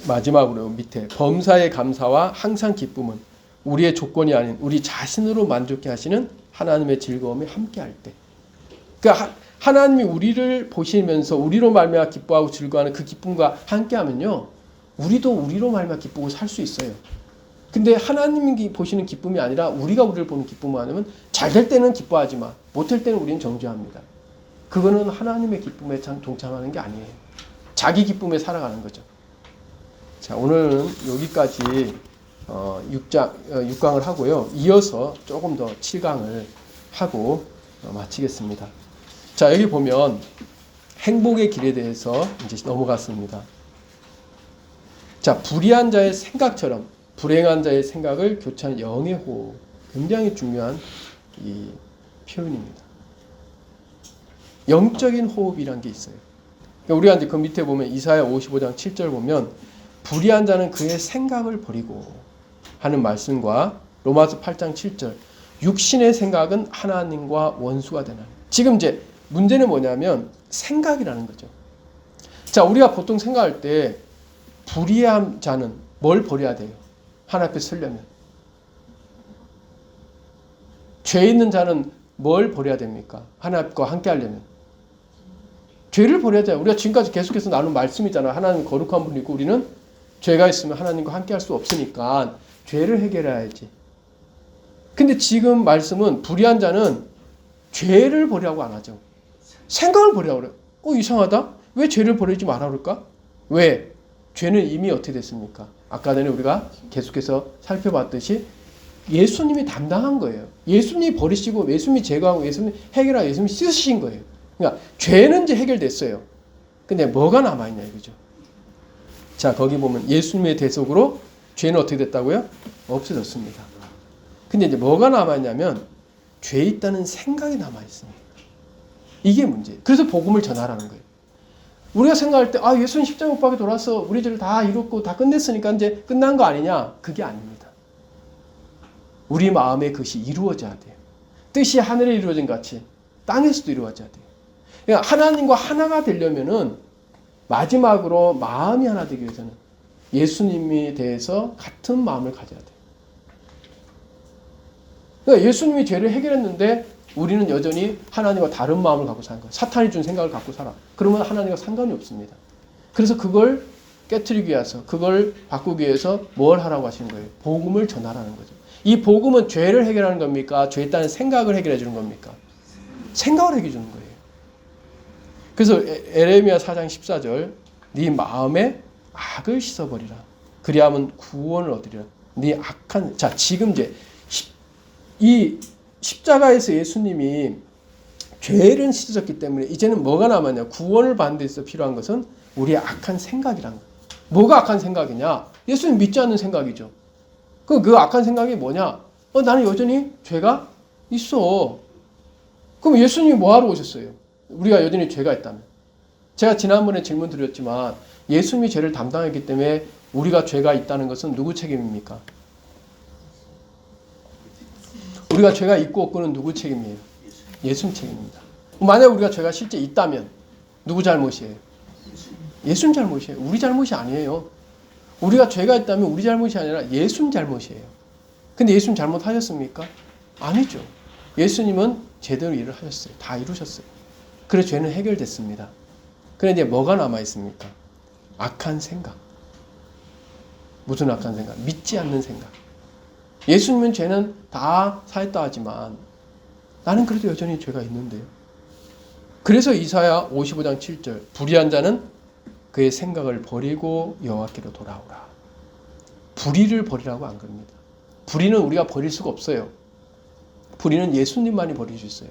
마지막으로 밑에 범사의 감사와 항상 기쁨은 우리의 조건이 아닌 우리 자신으로 만족해 하시는 하나님의 즐거움에 함께할 때. 그러니까 하나님이 우리를 보시면서 우리로 말미암아 기뻐하고 즐거워하는 그 기쁨과 함께하면요, 우리도 우리로 말미암아 기쁘고 살 수 있어요. 근데 하나님이 보시는 기쁨이 아니라 우리가 우리를 보는 기쁨을 하면 잘 될 때는 기뻐하지만 못할 때는 우리는 정죄합니다. 그거는 하나님의 기쁨에 동참하는 게 아니에요. 자기 기쁨에 살아가는 거죠. 자, 오늘은 여기까지 6강을 하고요. 이어서 조금 더 7강을 하고 마치겠습니다. 자, 여기 보면 행복의 길에 대해서 이제 넘어갔습니다. 자, 불의한 자의 생각처럼 불행한 자의 생각을 교차하는 영의 호흡. 굉장히 중요한 이 표현입니다. 영적인 호흡이란 게 있어요. 우리가 이제 그 밑에 보면 이사야 55장 7절 보면 불의한 자는 그의 생각을 버리고 하는 말씀과 로마서 8장 7절 육신의 생각은 하나님과 원수가 되나니. 지금 이제 문제는 뭐냐면 생각이라는 거죠. 자, 우리가 보통 생각할 때 불의한 자는 뭘 버려야 돼요? 하나님 앞에 서려면. 죄 있는 자는 뭘 버려야 됩니까? 하나님과 함께 하려면. 죄를 버려야 돼요. 우리가 지금까지 계속해서 나눈 말씀이잖아요. 하나님 거룩한 분이고 우리는 죄가 있으면 하나님과 함께 할 수 없으니까 죄를 해결해야지. 근데 지금 말씀은 불의한 자는 죄를 버리라고 안 하죠. 생각을 버리라고 그래요. 이상하다. 왜 죄를 버리지 말아 그럴까? 왜? 죄는 이미 어떻게 됐습니까? 아까 전에 우리가 계속해서 살펴봤듯이 예수님이 담당한 거예요. 예수님이 버리시고 예수님이 제거하고 예수님이 해결하고 예수님이 씻으신 거예요. 그러니까 죄는 이제 해결됐어요. 근데 뭐가 남아있냐 이거죠. 자, 거기 보면 예수님의 대속으로 죄는 어떻게 됐다고요? 없어졌습니다. 근데 이제 뭐가 남아있냐면 죄 있다는 생각이 남아있습니다. 이게 문제예요. 그래서 복음을 전하라는 거예요. 우리가 생각할 때 예수님 십자가 못 박혀 돌아서 우리 죄를 다 이뤘고 다 끝냈으니까 이제 끝난 거 아니냐? 그게 아닙니다. 우리 마음에 그것이 이루어져야 돼요. 뜻이 하늘에 이루어진 같이 땅에서도 이루어져야 돼요. 그러니까 하나님과 하나가 되려면은 마지막으로 마음이 하나 되기 위해서는 예수님에 대해서 같은 마음을 가져야 돼요. 그러니까 예수님이 죄를 해결했는데 우리는 여전히 하나님과 다른 마음을 갖고 사는 거예요. 사탄이 준 생각을 갖고 살아. 그러면 하나님과 상관이 없습니다. 그래서 그걸 깨트리기 위해서, 그걸 바꾸기 위해서 뭘 하라고 하시는 거예요? 복음을 전하라는 거죠. 이 복음은 죄를 해결하는 겁니까? 죄에 따른 생각을 해결해 주는 겁니까? 생각을 해결해 주는 거예요. 그래서 에레미야 4장 14절 네 마음에 악을 씻어버리라. 그리하면 구원을 얻으리라. 네 악한 자 지금 이제 이 십자가에서 예수님이 죄를 씻으셨기 때문에 이제는 뭐가 남았냐? 구원을 받는 데 있어 필요한 것은 우리의 악한 생각이란 거예요. 뭐가 악한 생각이냐? 예수님 믿지 않는 생각이죠. 그 악한 생각이 뭐냐? 나는 여전히 죄가 있어. 그럼 예수님이 뭐하러 오셨어요? 우리가 여전히 죄가 있다면. 제가 지난번에 질문 드렸지만 예수님이 죄를 담당했기 때문에 우리가 죄가 있다는 것은 누구 책임입니까? 우리가 죄가 있고 없고는 누구 책임이에요? 예수님 책임입니다. 만약 우리가 죄가 실제 있다면 누구 잘못이에요? 예수님 잘못이에요. 우리 잘못이 아니에요. 우리가 죄가 있다면 우리 잘못이 아니라 예수님 잘못이에요. 근데 예수님 잘못하셨습니까? 아니죠. 예수님은 제대로 일을 하셨어요. 다 이루셨어요. 그래서 죄는 해결됐습니다. 그런데 이제 뭐가 남아있습니까? 악한 생각. 무슨 악한 생각? 믿지 않는 생각. 예수님은 죄는 다 사했다 하지만 나는 그래도 여전히 죄가 있는데요. 그래서 이사야 55장 7절 불의한 자는 그의 생각을 버리고 여호와께로 돌아오라. 불의를 버리라고 안 그럽니다. 불의는 우리가 버릴 수가 없어요. 불의는 예수님만이 버릴 수 있어요.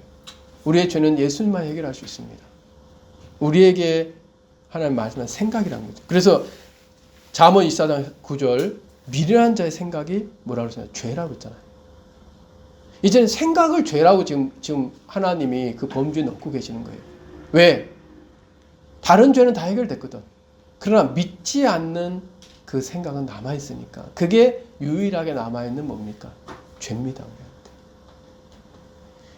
우리의 죄는 예수님만 해결할 수 있습니다. 우리에게 하나님 말씀한 생각이란 거죠. 그래서 잠언 24장 9절 미련한 자의 생각이 뭐라고 했잖아요? 죄라고 했잖아요. 이제는 생각을 죄라고 지금 하나님이 그 범주에 넣고 계시는 거예요. 왜? 다른 죄는 다 해결됐거든. 그러나 믿지 않는 그 생각은 남아있으니까. 그게 유일하게 남아있는 뭡니까? 죄입니다. 우리한테.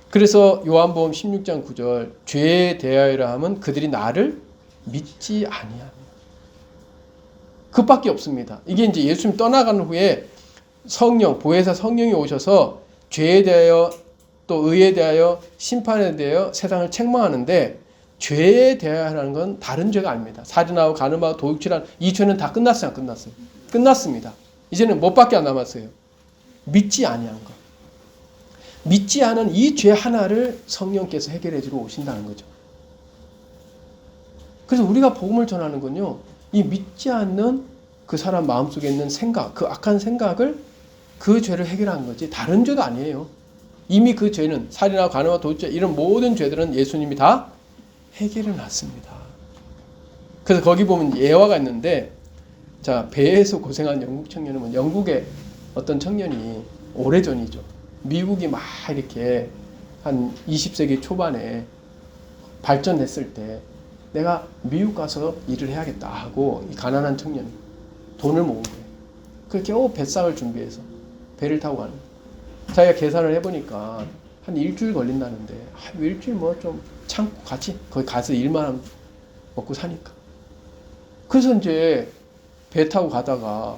그래서 요한복음 16장 9절 죄에 대하여라 하면 그들이 나를 믿지 아니하며. 그밖에 없습니다. 이게 이제 예수님 떠나간 후에 성령, 보혜사 성령이 오셔서 죄에 대하여 또 의에 대하여 심판에 대하여 세상을 책망하는데 죄에 대하여라는 건 다른 죄가 아닙니다. 살인하고 간음하고 도둑질하는 이 죄는 다 끝났어요, 안 끝났어요? 끝났습니다. 이제는 뭐밖에 안 남았어요? 믿지 아니한 것. 믿지 않은 이 죄 하나를 성령께서 해결해 주러 오신다는 거죠. 그래서 우리가 복음을 전하는 건요, 이 믿지 않는 그 사람 마음속에 있는 생각, 그 악한 생각을 그 죄를 해결하는 거지 다른 죄가 아니에요. 이미 그 죄는 살인하고 간음하고 도둑질 이런 모든 죄들은 예수님이 다 해결해 놨습니다. 그래서 거기 보면 예화가 있는데, 자, 배에서 고생한 영국 청년은 영국의 어떤 청년이 오래전이죠. 미국이 막 이렇게 한 20세기 초반에 발전했을 때 내가 미국 가서 일을 해야겠다 하고 이 가난한 청년이 돈을 모은 거예요. 그 겨우 뱃삭을 준비해서 배를 타고 가는 거예요. 자기가 계산을 해보니까 한 일주일 걸린다는데 일주일 뭐 좀 참고 같이 거기 가서 일만 하면 먹고 사니까. 그래서 이제 배 타고 가다가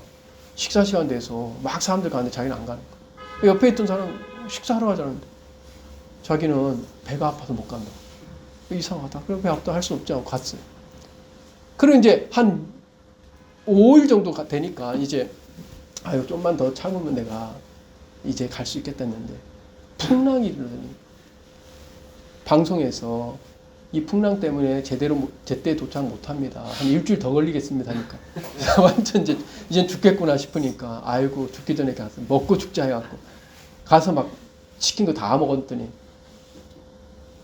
식사 시간 돼서 막 사람들 가는데 자기는 안 가는 거야. 옆에 있던 사람 식사하러 가자는데 자기는 배가 아파서 못 간다. 이상하다. 그럼 배 아프다 할 수 없지 않고 갔어요. 그리고 이제 한 5일 정도 되니까 이제 아유 좀만 더 참으면 내가 이제 갈 수 있겠다 했는데 풍랑이 일어나니 방송에서 이 풍랑 때문에 제때 도착 못합니다. 한 일주일 더 걸리겠습니다 하니까 완전 이제 죽겠구나 싶으니까 아이고 죽기 전에 가서 먹고 죽자 해갖고 가서 막 시킨 거 다 먹었더니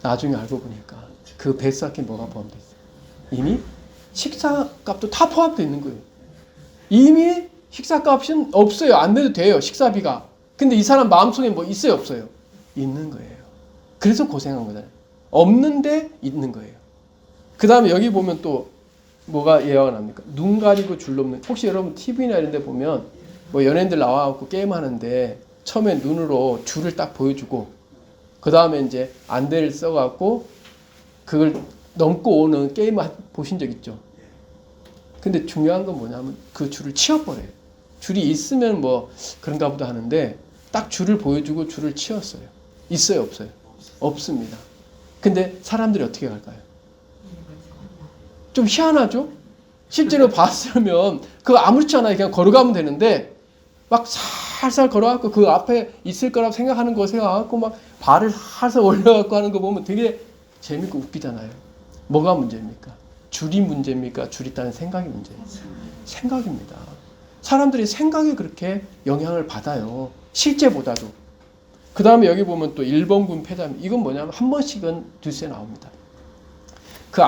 나중에 알고 보니까 그 뱃삭에 뭐가 포함되어 있어요. 이미 식사값도 다 포함되어 있는 거예요. 이미 식사값은 없어요. 안 내도 돼요. 식사비가. 근데 이 사람 마음속에 뭐 있어요? 없어요? 있는 거예요. 그래서 고생한 거잖아요. 없는데 있는 거예요. 그 다음에 여기 보면 또 뭐가 예화가 납니까? 눈 가리고 줄 넘는. 혹시 여러분 TV나 이런 데 보면 뭐 연예인들 나와갖고 게임하는데 처음에 눈으로 줄을 딱 보여주고 그 다음에 이제 안대를 써갖고 그걸 넘고 오는 게임 보신 적 있죠? 근데 중요한 건 뭐냐면 그 줄을 치워버려요. 줄이 있으면 뭐 그런가 보다 하는데 딱 줄을 보여주고 줄을 치웠어요. 있어요? 없어요? 없습니다. 근데 사람들이 어떻게 갈까요? 좀 희한하죠? 실제로 봤으면 그거 아무렇지 않아요. 그냥 걸어가면 되는데 막 살살 걸어갖고 그 앞에 있을 거라고 생각하는 거 생각하고 막 발을 살살 올려갖고 하는 거 보면 되게 재밌고 웃기잖아요. 뭐가 문제입니까? 줄이 문제입니까? 줄이 있다는 생각이 문제예요. 생각입니다. 사람들이 생각에 그렇게 영향을 받아요. 실제보다도. 그 다음에 여기 보면 또 일본군 폐담. 이건 뭐냐면 한 번씩은 뉴스에 나옵니다. 그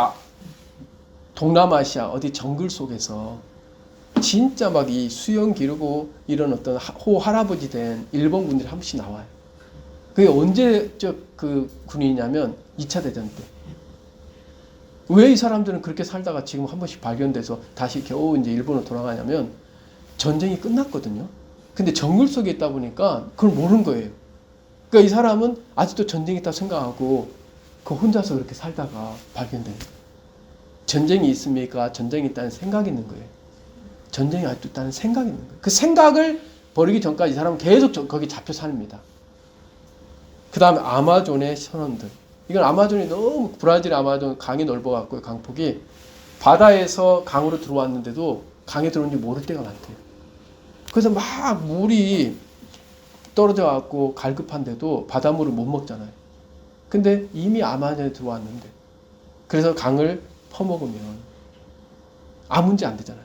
동남아시아 어디 정글 속에서 진짜 막 이 수영 기르고 이런 어떤 호 할아버지 된 일본 군들이 한 번씩 나와요. 그게 언제적 그 군이냐면 2차 대전 때. 왜 이 사람들은 그렇게 살다가 지금 한 번씩 발견돼서 다시 겨우 이제 일본으로 돌아가냐면 전쟁이 끝났거든요. 근데 정글 속에 있다 보니까 그걸 모르는 거예요. 그러니까 이 사람은 아직도 전쟁이 있다고 생각하고 그 혼자서 그렇게 살다가 발견된 거예요. 전쟁이 있습니까? 전쟁이 있다는 생각이 있는 거예요. 전쟁이 아직도 있다는 생각이 있는 거예요. 그 생각을 버리기 전까지 이 사람은 계속 거기 잡혀 삽니다. 그 다음에 아마존의 선원들. 이건 아마존이 너무 브라질 아마존 강이 넓어갖고 강폭이 바다에서 강으로 들어왔는데도 강에 들어온지 모를 때가 많대요. 그래서 막 물이 떨어져갖고 갈급한데도 바닷물을 못 먹잖아요. 근데 이미 아마존에 들어왔는데 그래서 강을 퍼먹으면 아무 문제 안 되잖아요.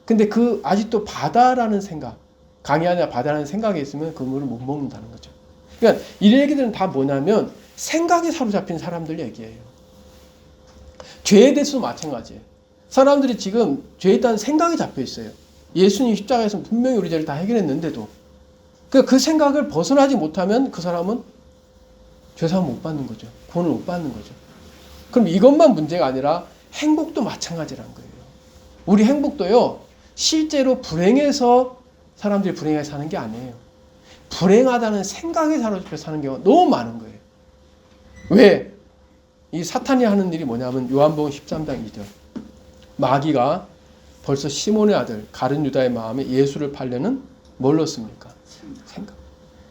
근데 그 아직도 바다라는 생각, 강이 아니라 바다라는 생각이 있으면 그 물을 못 먹는다는 거죠. 그러니까 이 얘기들은 다 뭐냐면 생각에 사로잡힌 사람들 얘기예요. 죄에 대해서도 마찬가지예요. 사람들이 지금 죄에 있다는 생각에 잡혀 있어요. 예수님 십자가에서 분명히 우리 죄를 다 해결했는데도 그 생각을 벗어나지 못하면 그 사람은 죄사함 못 받는 거죠. 구원을 못 받는 거죠. 그럼 이것만 문제가 아니라 행복도 마찬가지라는 거예요. 우리 행복도요. 실제로 불행해서 사람들이 불행하게 사는 게 아니에요. 불행하다는 생각에 사로잡혀 사는 경우가 너무 많은 거예요. 왜? 이 사탄이 하는 일이 뭐냐면 요한복음 13장 2절. 마귀가 벌써 시몬의 아들 가룟 유다의 마음에 예수를 팔려는 뭘 넣습니까? 생각.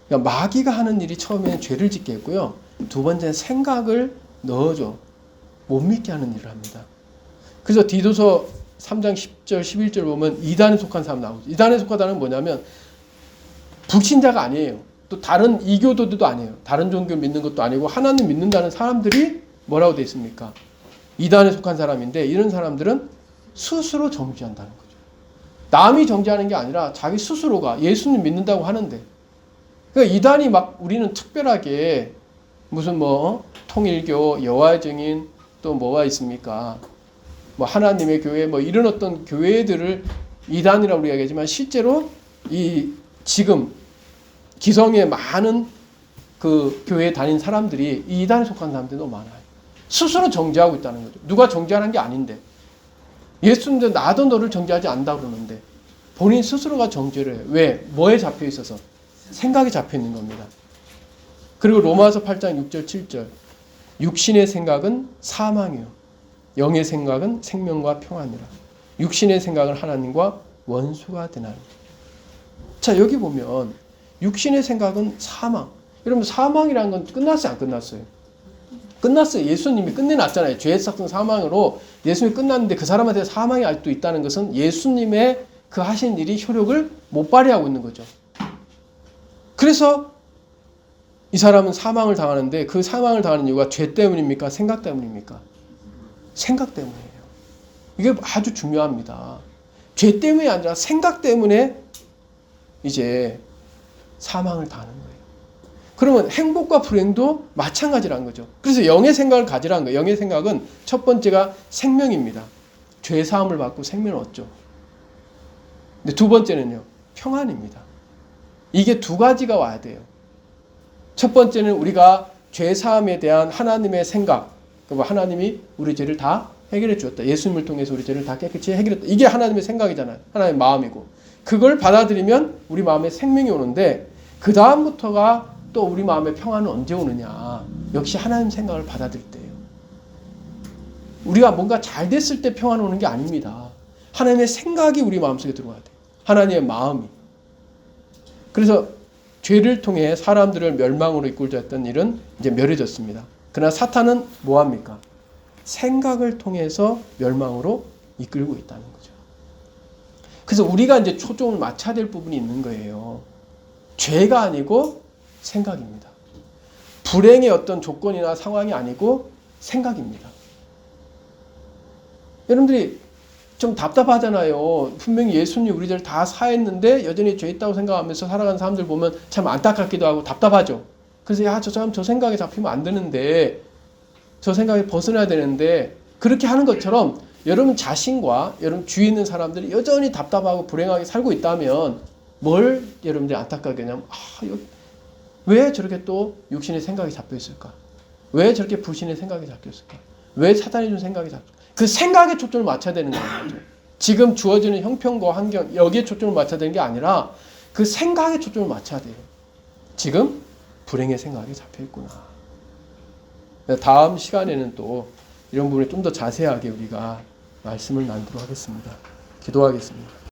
그러니까 마귀가 하는 일이 처음에는 죄를 짓게 했고요. 두 번째는 생각을 넣어줘. 못 믿게 하는 일을 합니다. 그래서 디도서 3장 10절 11절 보면 이단에 속한 사람 나오죠. 이단에 속하다는 뭐냐면 불신자가 아니에요. 또 다른 이교도들도 아니에요. 다른 종교 믿는 것도 아니고 하나님 믿는다는 사람들이 뭐라고 돼 있습니까? 이단에 속한 사람인데 이런 사람들은 스스로 정죄한다는 거죠. 남이 정죄하는 게 아니라 자기 스스로가 예수님 믿는다고 하는데, 그러니까 이단이 막 우리는 특별하게 무슨 뭐 통일교, 여호와의 증인 또 뭐가 있습니까? 뭐 하나님의 교회 뭐 이런 어떤 교회들을 이단이라고 우리가 얘기하지만 실제로 이 지금 기성의 많은 그 교회에 다닌 사람들이 이 이단에 속한 사람들이 너무 많아요. 스스로 정죄하고 있다는 거죠. 누가 정죄하는 게 아닌데. 예수님도 나도 너를 정죄하지 않는다 그러는데 본인 스스로가 정죄를 해요. 왜? 뭐에 잡혀 있어서? 생각에 잡혀 있는 겁니다. 그리고 로마서 8장 6절 7절. 육신의 생각은 사망이요. 영의 생각은 생명과 평안이라. 육신의 생각은 하나님과 원수가 되나니. 자, 여기 보면 육신의 생각은 사망. 여러분 사망이라는 건 끝났어요? 안 끝났어요? 끝났어요. 예수님이 끝내놨잖아요. 죄의 삭은 사망으로 예수님이 끝났는데 그 사람한테 사망이 아직도 있다는 것은 예수님의 그 하신 일이 효력을 못 발휘하고 있는 거죠. 그래서 이 사람은 사망을 당하는데 그 사망을 당하는 이유가 죄 때문입니까? 생각 때문입니까? 생각 때문이에요. 이게 아주 중요합니다. 죄 때문이 아니라 생각 때문에 이제 사망을 당하는 거예요. 그러면 행복과 불행도 마찬가지라는 거죠. 그래서 영의 생각을 가지라는 거예요. 영의 생각은 첫 번째가 생명입니다. 죄 사함을 받고 생명을 얻죠. 근데 두 번째는요, 평안입니다. 이게 두 가지가 와야 돼요. 첫 번째는 우리가 죄 사함에 대한 하나님의 생각, 하나님이 우리 죄를 다 해결해 주었다. 예수님을 통해서 우리 죄를 다 깨끗이 해결했다. 이게 하나님의 생각이잖아요. 하나님의 마음이고. 그걸 받아들이면 우리 마음에 생명이 오는데 그 다음부터가 또 우리 마음의 평안은 언제 오느냐. 역시 하나님 생각을 받아들일 때예요. 우리가 뭔가 잘 됐을 때 평안 오는 게 아닙니다. 하나님의 생각이 우리 마음속에 들어와야 돼요. 하나님의 마음이. 그래서 죄를 통해 사람들을 멸망으로 이끌자 했던 일은 이제 멸해졌습니다. 그러나 사탄은 뭐합니까? 생각을 통해서 멸망으로 이끌고 있다는 거죠. 그래서 우리가 이제 초점을 맞춰야 될 부분이 있는 거예요. 죄가 아니고 생각입니다. 불행의 어떤 조건이나 상황이 아니고 생각입니다. 여러분들이 좀 답답하잖아요. 분명히 예수님이 우리 죄를 다 사했는데 여전히 죄 있다고 생각하면서 살아가는 사람들 보면 참 안타깝기도 하고 답답하죠. 그래서 야, 저 사람 저 생각에 잡히면 안 되는데, 저 생각에 벗어나야 되는데, 그렇게 하는 것처럼 여러분 자신과 여러분 주위에 있는 사람들이 여전히 답답하고 불행하게 살고 있다면 뭘 여러분들이 안타깝게 하냐면, 왜 저렇게 또 육신의 생각이 잡혀 있을까? 왜 저렇게 불신의 생각이 잡혀 있을까? 왜 사탄이 준 생각이 잡혀 있을까? 그 생각에 초점을 맞춰야 되는 거죠. 지금 주어지는 형편과 환경, 여기에 초점을 맞춰야 되는 게 아니라 그 생각에 초점을 맞춰야 돼요. 지금 불행의 생각이 잡혀 있구나. 다음 시간에는 또 이런 부분을 좀 더 자세하게 우리가 말씀을 나누도록 하겠습니다. 기도하겠습니다.